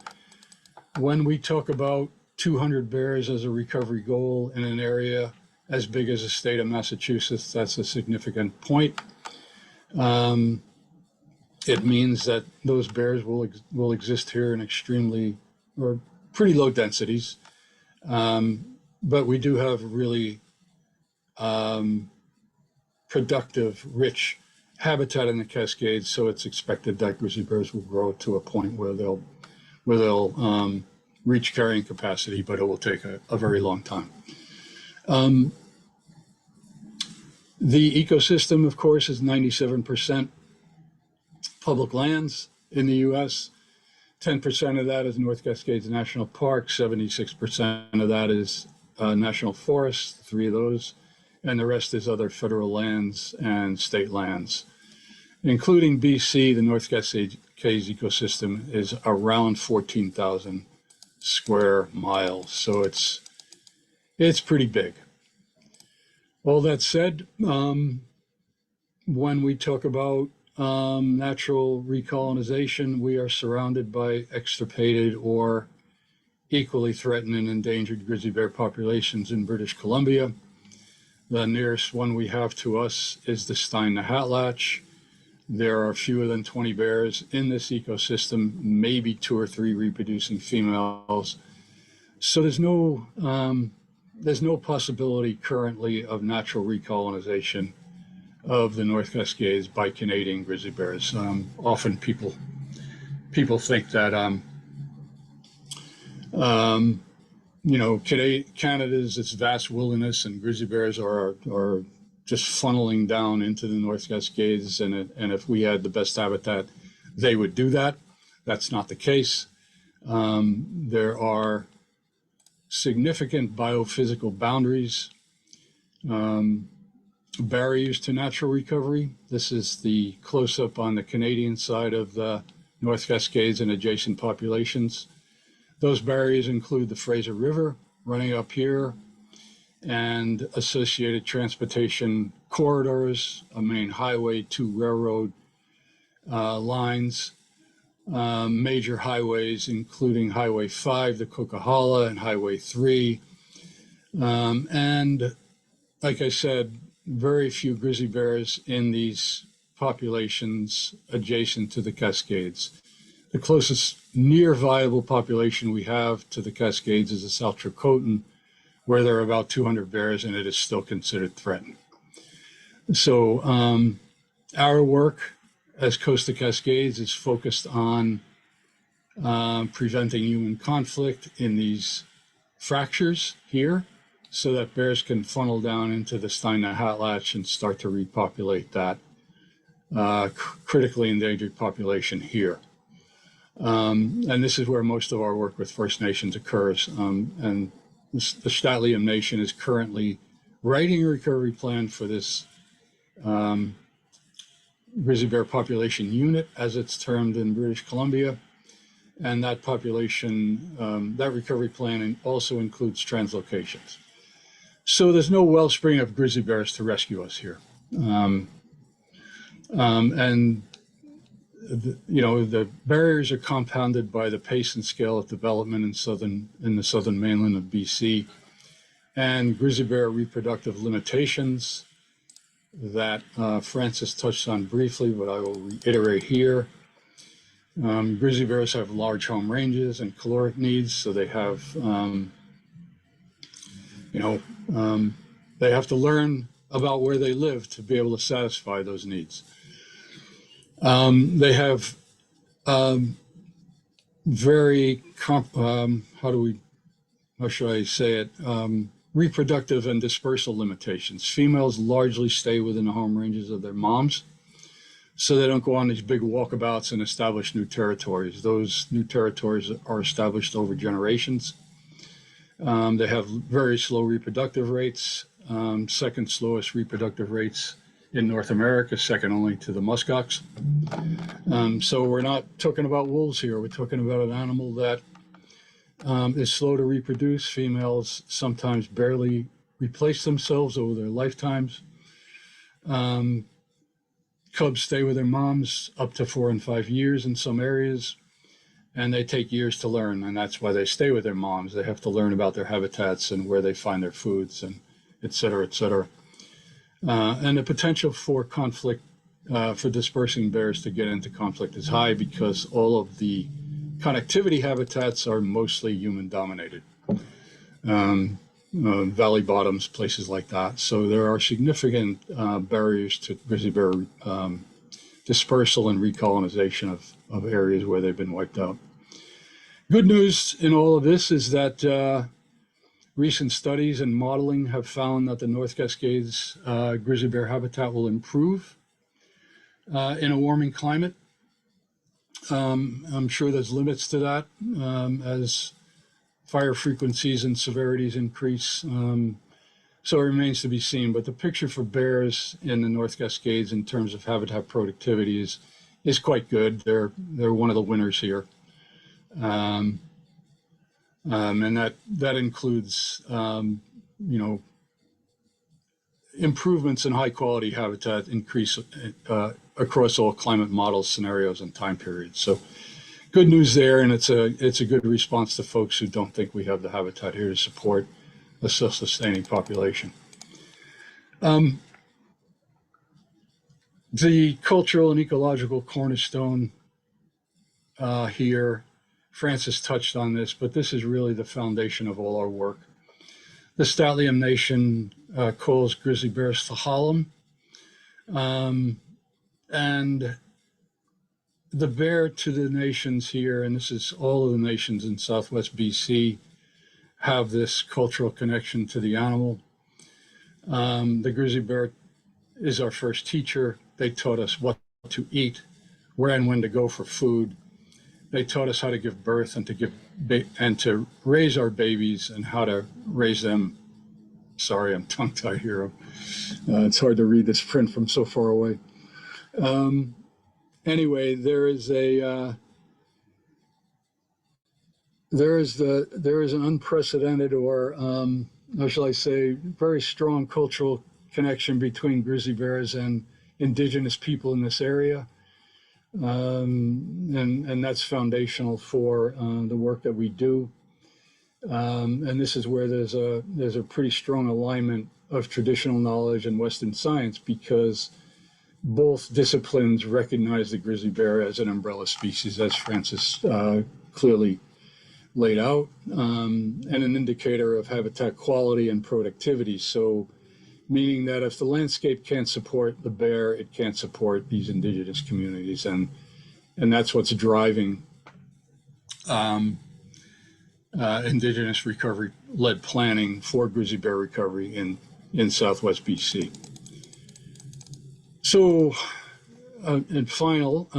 Speaker 3: when we talk about 200 bears as a recovery goal in an area as big as the state of Massachusetts, that's a significant point. Um, it means that those bears will exist here in extremely or pretty low densities. But we do have really um, productive, rich habitat in the Cascades, so it's expected that grizzly bears will grow to a point where they'll reach carrying capacity, but it will take a very long time. The ecosystem, of course, is 97% public lands in the U.S. 10% of that is North Cascades National Park. 76% of that is national forests, 3 of those, and the rest is other federal lands and state lands. Including BC, the North Cascades ecosystem is around 14,000 square miles, so it's pretty big. All that said, when we talk about natural recolonization, we are surrounded by extirpated or equally threatened and endangered grizzly bear populations in British Columbia. The nearest one we have to us is the Stein-Nahatlatch. There are fewer than 20 bears in this ecosystem, maybe 2 or 3 reproducing females. So there's no possibility currently of natural recolonization of the North Cascades by Canadian grizzly bears. Often people think that Canada's its vast wilderness and grizzly bears are just funneling down into the North Cascades, and if we had the best habitat, they would do that. That's not the case. There are significant biophysical boundaries, barriers to natural recovery. This is the close-up on the Canadian side of the North Cascades and adjacent populations. Those barriers include the Fraser River running up here and associated transportation corridors, a main highway, 2 railroad lines, major highways, including Highway 5, the Coquihalla, and Highway 3. And like I said, very few grizzly bears in these populations adjacent to the Cascades. The closest near viable population we have to the Cascades is the South Chilcotin, where there are about 200 bears, and it is still considered threatened. So our work as Coast Cascades is focused on preventing human conflict in these fractures here, so that bears can funnel down into the Stein-Nahatlatch and start to repopulate that critically endangered population here. And this is where most of our work with First Nations occurs. And the St'át'imc Nation is currently writing a recovery plan for this grizzly bear population unit, as it's termed in British Columbia. And that population, that recovery plan also includes translocations. So there's no wellspring of grizzly bears to rescue us here. The barriers are compounded by the pace and scale of development in the southern mainland of BC, and grizzly bear reproductive limitations that Francis touched on briefly, but I will reiterate here. Grizzly bears have large home ranges and caloric needs, so they have, they have to learn about where they live to be able to satisfy those needs. They have reproductive and dispersal limitations. Females largely stay within the home ranges of their moms, so they don't go on these big walkabouts and establish new territories. Those new territories are established over generations. They have very slow reproductive rates, second slowest reproductive rates in North America, second only to the muskox. So we're not talking about wolves here. We're talking about an animal that is slow to reproduce. Females sometimes barely replace themselves over their lifetimes. Cubs stay with their moms up to 4 and 5 years in some areas, and they take years to learn, and that's why they stay with their moms. They have to learn about their habitats and where they find their foods, and et cetera, et cetera. And the potential for conflict for dispersing bears to get into conflict is high because all of the connectivity habitats are mostly human dominated. Valley bottoms, places like that. So there are significant barriers to grizzly bear dispersal and recolonization of areas where they've been wiped out. Good news in all of this is that recent studies and modeling have found that the North Cascades grizzly bear habitat will improve in a warming climate. I'm sure there's limits to that as fire frequencies and severities increase. So it remains to be seen. But the picture for bears in the North Cascades in terms of habitat productivity is quite good. They're one of the winners here. And that includes, improvements in high quality habitat increase across all climate models, scenarios, and time periods. So good news there, and it's a good response to folks who don't think we have the habitat here to support a self-sustaining population. The cultural and ecological cornerstone here, Francis touched on this, but this is really the foundation of all our work. The St'át'imc Nation calls grizzly bears Thahalum, and the bear to the nations here, and this is all of the nations in Southwest BC, have this cultural connection to the animal. The grizzly bear is our first teacher. They taught us what to eat, where and when to go for food. They taught us how to give birth and to raise our babies and how to raise them. Sorry, I'm tongue-tied here. It's hard to read this print from so far away. Anyway, there is an unprecedented, or how shall I say, very strong cultural connection between grizzly bears and indigenous people in this area. And that's foundational for the work that we do. And this is where there's a pretty strong alignment of traditional knowledge and Western science, because both disciplines recognize the grizzly bear as an umbrella species, as Francis clearly laid out, and an indicator of habitat quality and productivity. So, meaning that if the landscape can't support the bear, it can't support these indigenous communities, and that's what's driving indigenous recovery-led planning for grizzly bear recovery in Southwest BC. So, and final,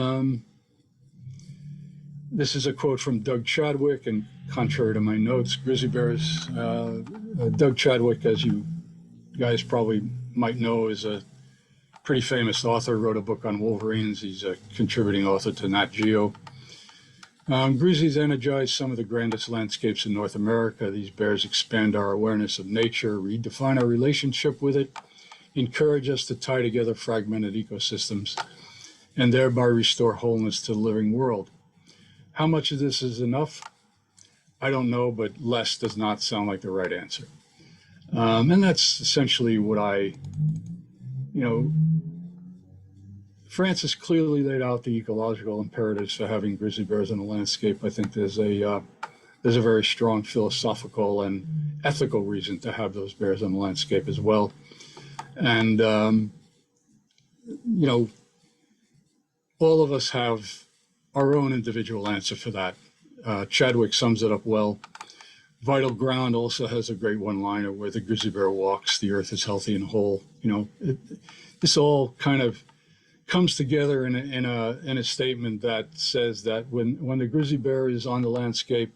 Speaker 3: this is a quote from Doug Chadwick, and contrary to my notes, grizzly bears, Doug Chadwick, as you guys probably might know, is a pretty famous author, wrote a book on wolverines. He's a contributing author to Nat Geo. Grizzlies energize some of the grandest landscapes in North America. These bears expand our awareness of nature, redefine our relationship with it, encourage us to tie together fragmented ecosystems, and thereby restore wholeness to the living world. How much of this is enough? I don't know, but less does not sound like the right answer. And that's essentially what Francis clearly laid out the ecological imperatives for having grizzly bears in the landscape. I think there's a very strong philosophical and ethical reason to have those bears in the landscape as well. And, all of us have our own individual answer for that. Chadwick sums it up well. Vital Ground also has a great one-liner: where the grizzly bear walks, the earth is healthy and whole. This all kind of comes together in a statement that says that when the grizzly bear is on the landscape,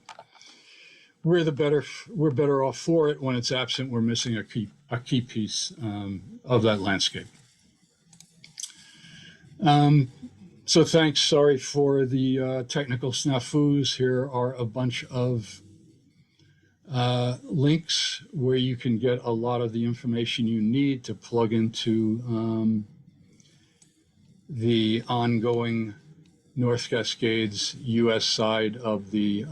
Speaker 3: we're better off for it. When it's absent, we're missing a key piece of that landscape. So thanks. Sorry for the technical snafus. Here are a bunch of links where you can get a lot of the information you need to plug into the ongoing North Cascades U.S. side of the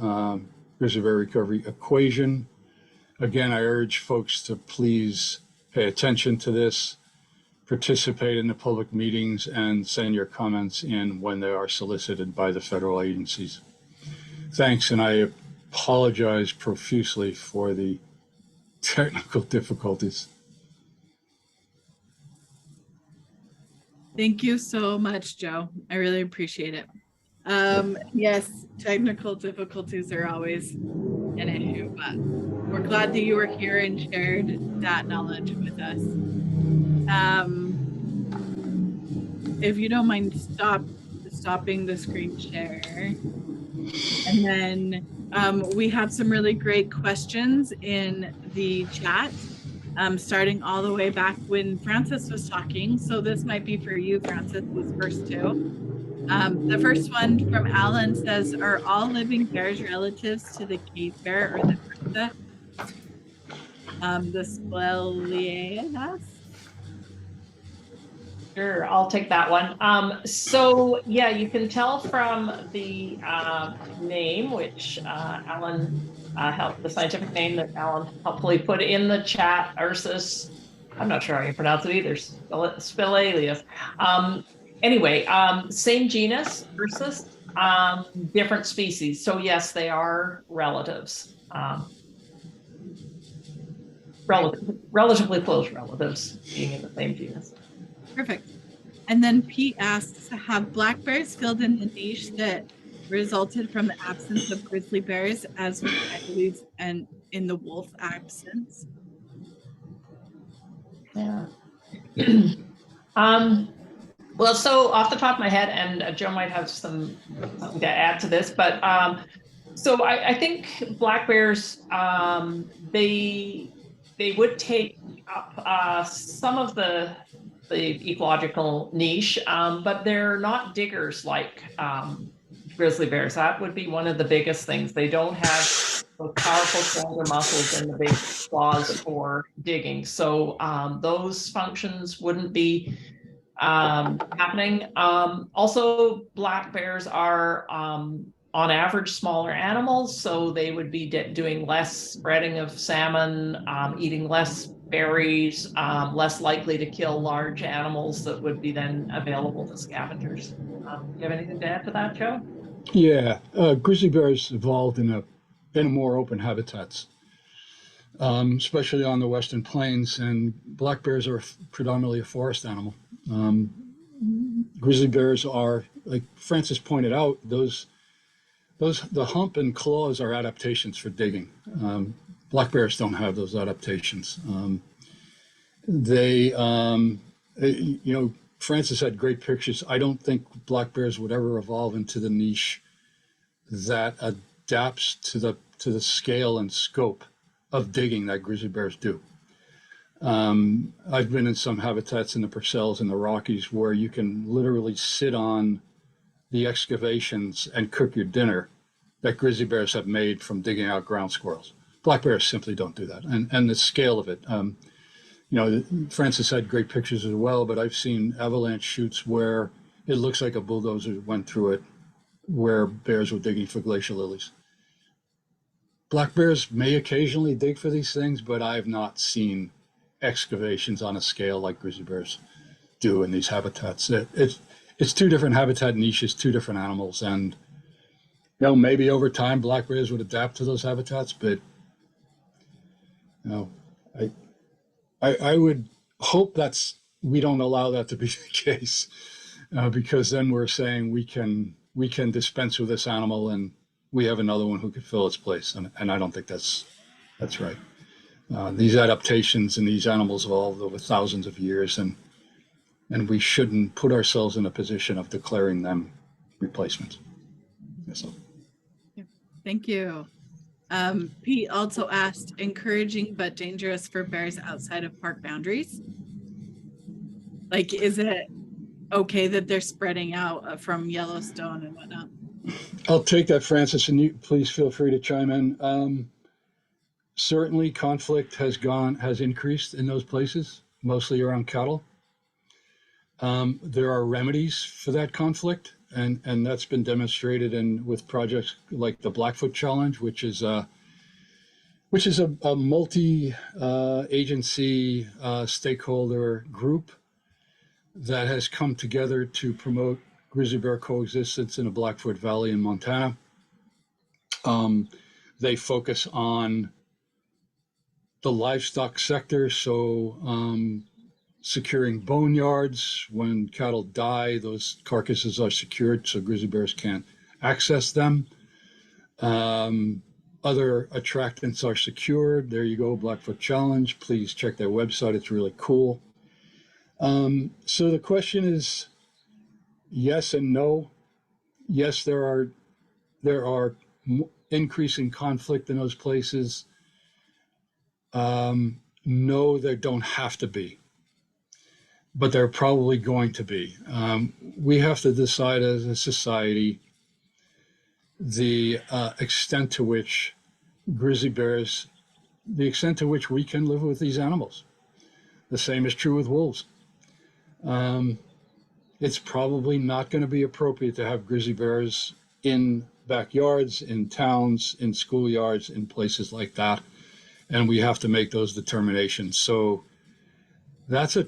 Speaker 3: grizzly bear recovery equation. Again, I urge folks to please pay attention to this. participate in the public meetings and send your comments in when they are solicited by the federal agencies. Thanks, and I apologize profusely for the technical difficulties.
Speaker 1: Thank you so much, Joe. I really appreciate it. Yes, technical difficulties are always an issue, but we're glad that you were here and shared that knowledge with us. If you don't mind stopping the screen share. And then we have some really great questions in the chat, starting all the way back when Francis was talking. So this might be for you, Francis, these first two. The first one from Alan says, are all living bears relatives to the cave bear or the Brita? The Spleleas?
Speaker 2: Sure, I'll take that one. So yeah, you can tell from the name, which Alan helped, the scientific name that Alan helpfully put in the chat, Ursus. I'm not sure how you pronounce it either, Spilalius. Anyway, same genus, Ursus, different species. So yes, they are relatives. Relatively close relatives, being in the same genus.
Speaker 1: Perfect. And then Pete asks, have black bears filled in the niche that resulted from the absence of grizzly bears as with coyotes and in the wolf absence?
Speaker 2: Yeah. Well, so off the top of my head, and Joe might have something to add to this, but so I think black bears, they would take up some of the ecological niche, but they're not diggers like grizzly bears. That would be one of the biggest things. They don't have those powerful shoulder muscles and the big claws for digging. So those functions wouldn't be happening. Also, black bears are on average smaller animals, so they would be doing less spreading of salmon, eating less berries, less likely to kill large animals that would be then available to scavengers. Do you have anything to add to that, Joe?
Speaker 3: Yeah, grizzly bears evolved in more open habitats, especially on the western plains, and black bears are predominantly a forest animal. Grizzly bears are, like Francis pointed out, the hump and claws are adaptations for digging. Black bears don't have those adaptations. Francis had great pictures. I don't think black bears would ever evolve into the niche that adapts to the scale and scope of digging that grizzly bears do. I've been in some habitats in the Purcells and the Rockies where you can literally sit on the excavations and cook your dinner that grizzly bears have made from digging out ground squirrels. Black bears simply don't do that. And the scale of it, Francis had great pictures as well, but I've seen avalanche chutes where it looks like a bulldozer went through it, where bears were digging for glacial lilies. Black bears may occasionally dig for these things, but I've not seen excavations on a scale like grizzly bears do in these habitats. It's two different habitat niches, two different animals, and maybe over time black bears would adapt to those habitats, but I would hope we don't allow that to be the case, because then we're saying we can dispense with this animal and we have another one who could fill its place, and I don't think that's right. These adaptations and these animals evolved over thousands of years, and we shouldn't put ourselves in a position of declaring them replacements. So.
Speaker 1: Thank you. Pete also asked, encouraging but dangerous for bears outside of park boundaries? Like, is it okay that they're spreading out from Yellowstone and whatnot?
Speaker 3: I'll take that, Francis, and you please feel free to chime in. Certainly conflict has increased in those places, mostly around cattle. There are remedies for that conflict, and that's been demonstrated with projects like the Blackfoot Challenge, which is a multi-agency stakeholder group that has come together to promote grizzly bear coexistence in the Blackfoot Valley in Montana. They focus on the livestock sector, so securing boneyards. When cattle die, those carcasses are secured so grizzly bears can't access them. Other attractants are secured. There you go, Blackfoot Challenge. Please check their website. It's really cool. So the question is yes and no. Yes, there are increasing conflict in those places. No, there don't have to be, but they're probably going to be. We have to decide as a society the extent to which grizzly bears, the extent to which we can live with these animals. The same is true with wolves. It's probably not going to be appropriate to have grizzly bears in backyards, in towns, in schoolyards, in places like that. And we have to make those determinations. So that's a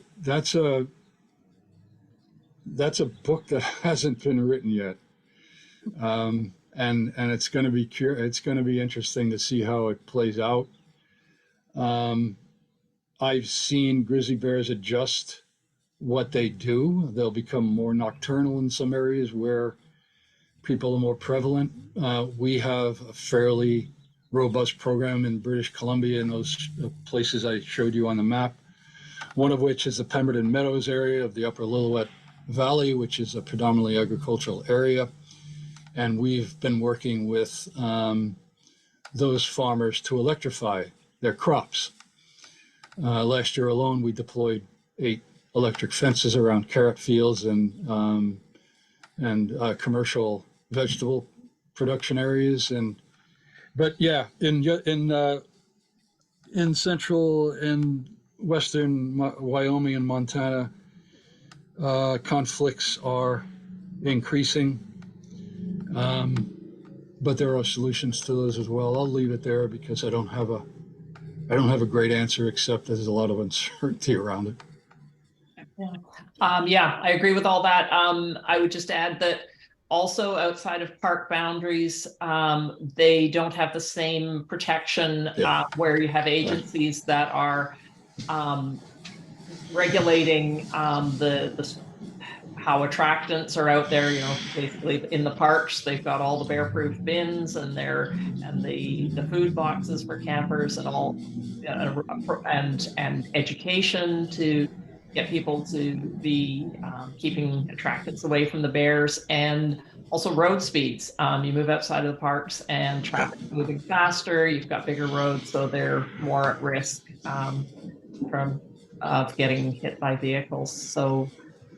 Speaker 3: book that hasn't been written yet. And it's going to be interesting to see how it plays out. I've seen grizzly bears adjust what they do. They'll become more nocturnal in some areas where people are more prevalent. We have a fairly robust program in British Columbia in those places I showed you on the map, one of which is the Pemberton Meadows area of the Upper Lillooet Valley, which is a predominantly agricultural area. And we've been working with those farmers to electrify their crops. Last year alone, we deployed 8 electric fences around carrot fields and commercial vegetable production areas. But yeah, in central and western Wyoming and Montana, conflicts are increasing. But there are solutions to those as well. I'll leave it there because I don't have a great answer, except there's a lot of uncertainty around it.
Speaker 2: Yeah, I agree with all that. I would just add that also outside of park boundaries, they don't have the same protection where you have agencies that are regulating how attractants are out there. You know, basically in the parks, they've got all the bear-proof bins and the food boxes for campers and all, and education to get people to be keeping attractants away from the bears, and also road speeds. You move outside of the parks and traffic moving faster, you've got bigger roads, so they're more at risk of getting hit by vehicles. So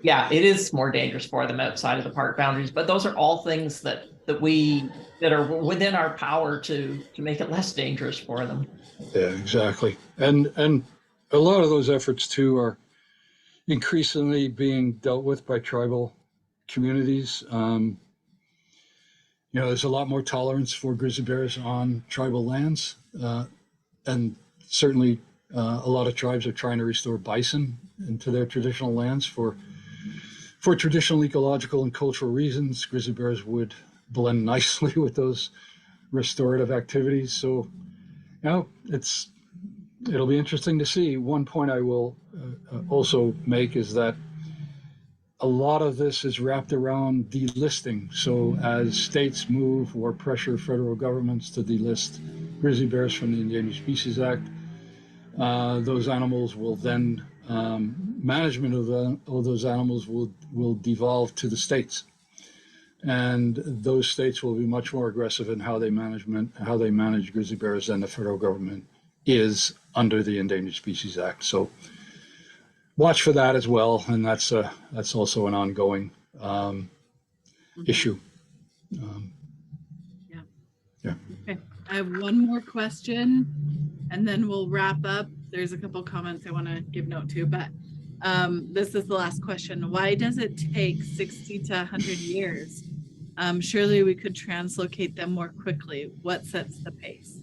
Speaker 2: yeah, it is more dangerous for them outside of the park boundaries, but those are all things that are within our power to make it less dangerous for them.
Speaker 3: Yeah, exactly. And a lot of those efforts too are increasingly being dealt with by tribal communities. There's a lot more tolerance for grizzly bears on tribal lands, and certainly a lot of tribes are trying to restore bison into their traditional lands for traditional ecological and cultural reasons. Grizzly bears would blend nicely with those restorative activities. So, it'll be interesting to see. One point I will also make is that a lot of this is wrapped around delisting. So as states move or pressure federal governments to delist grizzly bears from the Endangered Species Act, those animals will then, management of those animals will devolve to the states. And those states will be much more aggressive in how they manage grizzly bears than the federal government is under the Endangered Species Act. So watch for that as well, and that's also an ongoing issue.
Speaker 1: Yeah. Okay. I have one more question, and then we'll wrap up. There's a couple comments I want to give note to, but this is the last question. Why does it take 60 to 100 years? Surely we could translocate them more quickly. What sets the pace?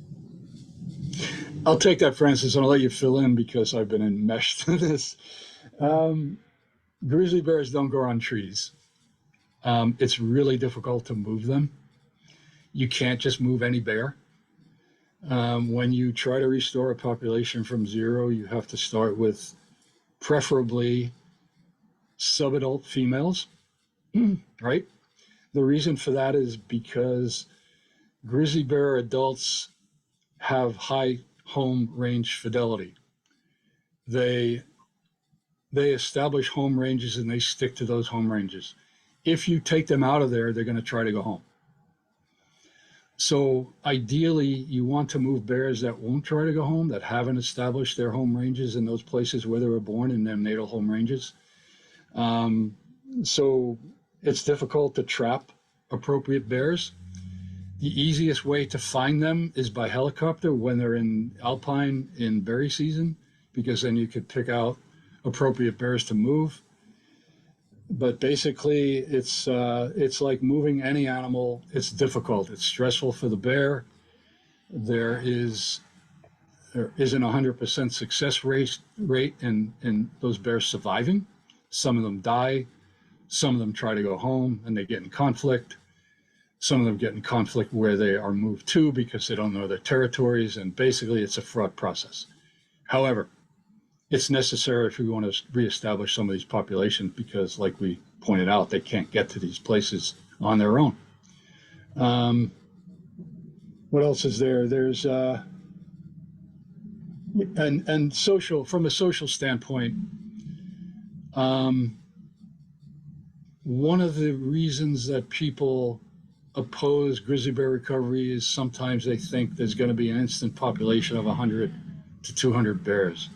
Speaker 3: I'll take that, Francis, and I'll let you fill in because I've been enmeshed in this. grizzly bears don't grow on trees. It's really difficult to move them. You can't just move any bear. When you try to restore a population from zero, you have to start with preferably subadult females, right? The reason for that is because grizzly bear adults have high home range fidelity. They establish home ranges and they stick to those home ranges. If you take them out of there, they're going to try to go home. So ideally, you want to move bears that won't try to go home, that haven't established their home ranges in those places where they were born in their natal home ranges. So it's difficult to trap appropriate bears. The easiest way to find them is by helicopter when they're in alpine in berry season, because then you could pick out appropriate bears to move. But basically, it's like moving any animal. It's difficult. It's stressful for the bear. There isn't 100% success rate in those bears surviving. Some of them die. Some of them try to go home and they get in conflict. Some of them get in conflict where they are moved to because they don't know their territories. And basically, it's a fraught process. However, it's necessary if we want to reestablish some of these populations because, like we pointed out, they can't get to these places on their own. What else is there? There's and social, from a social standpoint, one of the reasons that people oppose grizzly bear recovery is sometimes they think there's going to be an instant population of 100 to 200 bears.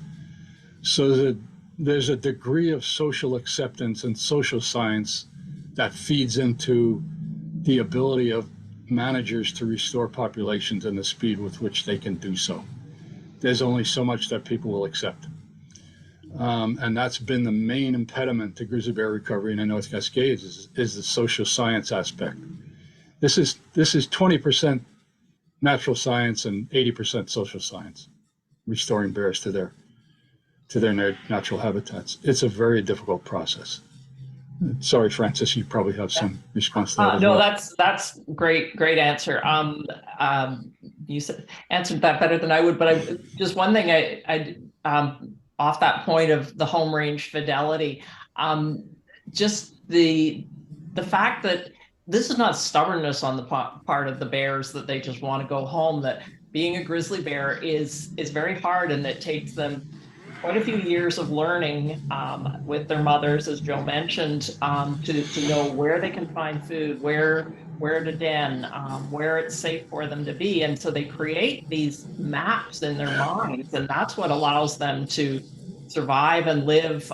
Speaker 3: So that there's a degree of social acceptance and social science that feeds into the ability of managers to restore populations and the speed with which they can do so. There's only so much that people will accept. And that's been the main impediment to grizzly bear recovery in the North Cascades is the social science aspect. This is 20% natural science and 80% social science, restoring bears to their natural habitats. It's a very difficult process. Sorry, Francis, you probably have some response to that as
Speaker 2: no,
Speaker 3: well.
Speaker 2: that's great answer. You answered that better than I would, but just one thing I off that point of the home range fidelity, just the fact that this is not stubbornness on the part of the bears that they just want to go home, that being a grizzly bear is very hard, and it takes them quite a few years of learning with their mothers, as Joe mentioned, to know where they can find food, where to den, where it's safe for them to be. And so they create these maps in their minds, and that's what allows them to survive and live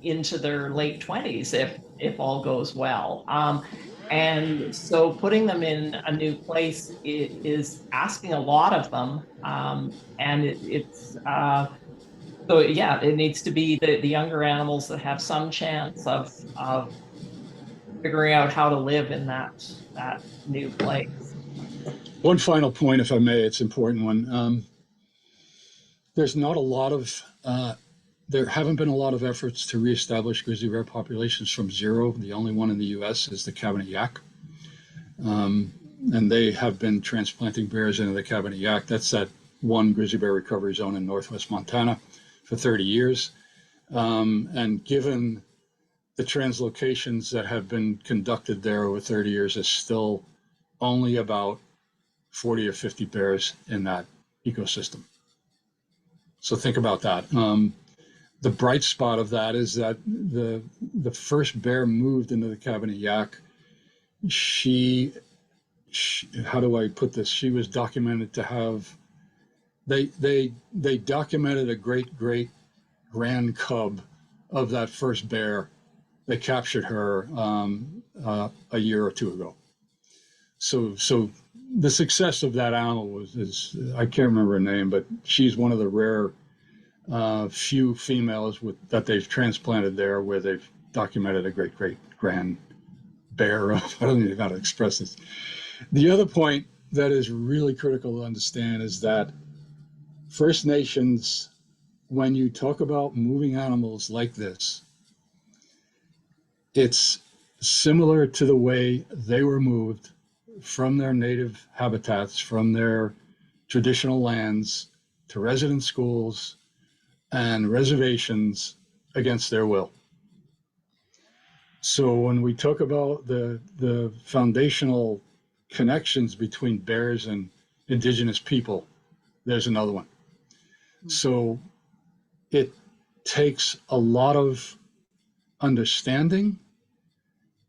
Speaker 2: into their late 20s if all goes well. And so putting them in a new place is asking a lot of them, and so yeah, it needs to be the younger animals that have some chance of figuring out how to live in that new place.
Speaker 3: One final point, if I may, it's an important one. There's not a lot of, there haven't been a lot of efforts to reestablish grizzly bear populations from zero. The only one in the US is the Cabinet Yaak. And they have been transplanting bears into the Cabinet Yaak. That's that one grizzly bear recovery zone in northwest Montana for 30 years. And given the translocations that have been conducted there over 30 years, is still only about 40 or 50 bears in that ecosystem. So think about that. The bright spot of that is that the first bear moved into the Cabinet Yaak, she, how do I put this? She was documented to have, they documented a great grand cub of that first bear. They captured her a year or two ago. So the success of that animal is I can't remember her name, but she's one of the rare few females that they've transplanted there where they've documented a great grand bear of, I don't even know how to express this. The other point that is really critical to understand is that First Nations, when you talk about moving animals like this, It's similar to the way they were moved from their native habitats, from their traditional lands to resident schools and reservations against their will. So when we talk about the foundational connections between bears and indigenous people, there's another one. So it takes a lot of understanding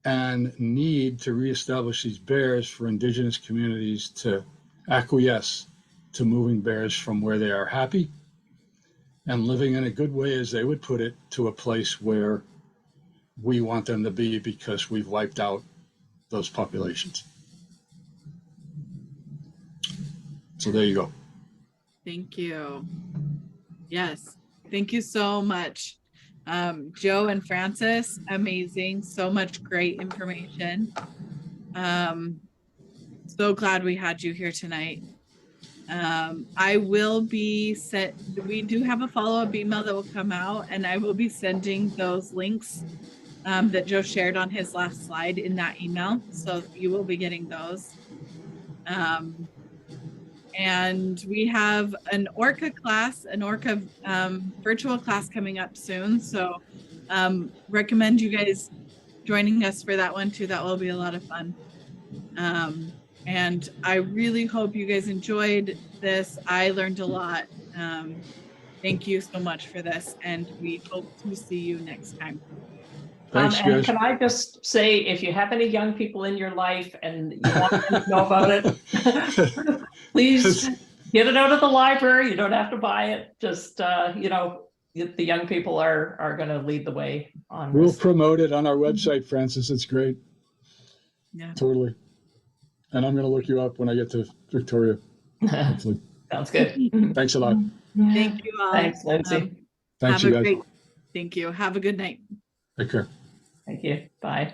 Speaker 3: and need to reestablish these bears for indigenous communities to acquiesce to moving bears from where they are happy and living in a good way, as they would put it, to a place where we want them to be because we've wiped out those populations. So there you go.
Speaker 1: Thank you. Yes, thank you so much. Joe and Francis, amazing. So much great information. So glad we had you here tonight. I will be we do have a follow-up email that will come out, and I will be sending those links that Joe shared on his last slide in that email. So you will be getting those. And we have an orca class, an orca virtual class coming up soon. So recommend you guys joining us for that one too. That will be a lot of fun. And I really hope you guys enjoyed this. I learned a lot. Thank you so much for this. And we hope to see you next time.
Speaker 3: Thanks,
Speaker 2: And
Speaker 3: guys.
Speaker 2: can I just say, if you have any young people in your life and you want them to know about it, please get it out of the library. You don't have to buy it. Just, the young people are going to lead the way on
Speaker 3: We'll
Speaker 2: this.
Speaker 3: promote it on our website, Francis. It's great.
Speaker 1: Yeah.
Speaker 3: Totally. And I'm going to look you up when I get to Victoria. Hopefully.
Speaker 2: Sounds good.
Speaker 3: Thanks a lot.
Speaker 1: Thank you all.
Speaker 2: Thanks, Lindsay.
Speaker 3: Thanks,
Speaker 1: Have
Speaker 3: you
Speaker 1: a
Speaker 3: guys.
Speaker 1: great, thank you. Have a good night.
Speaker 3: Take care.
Speaker 2: Thank you. Bye.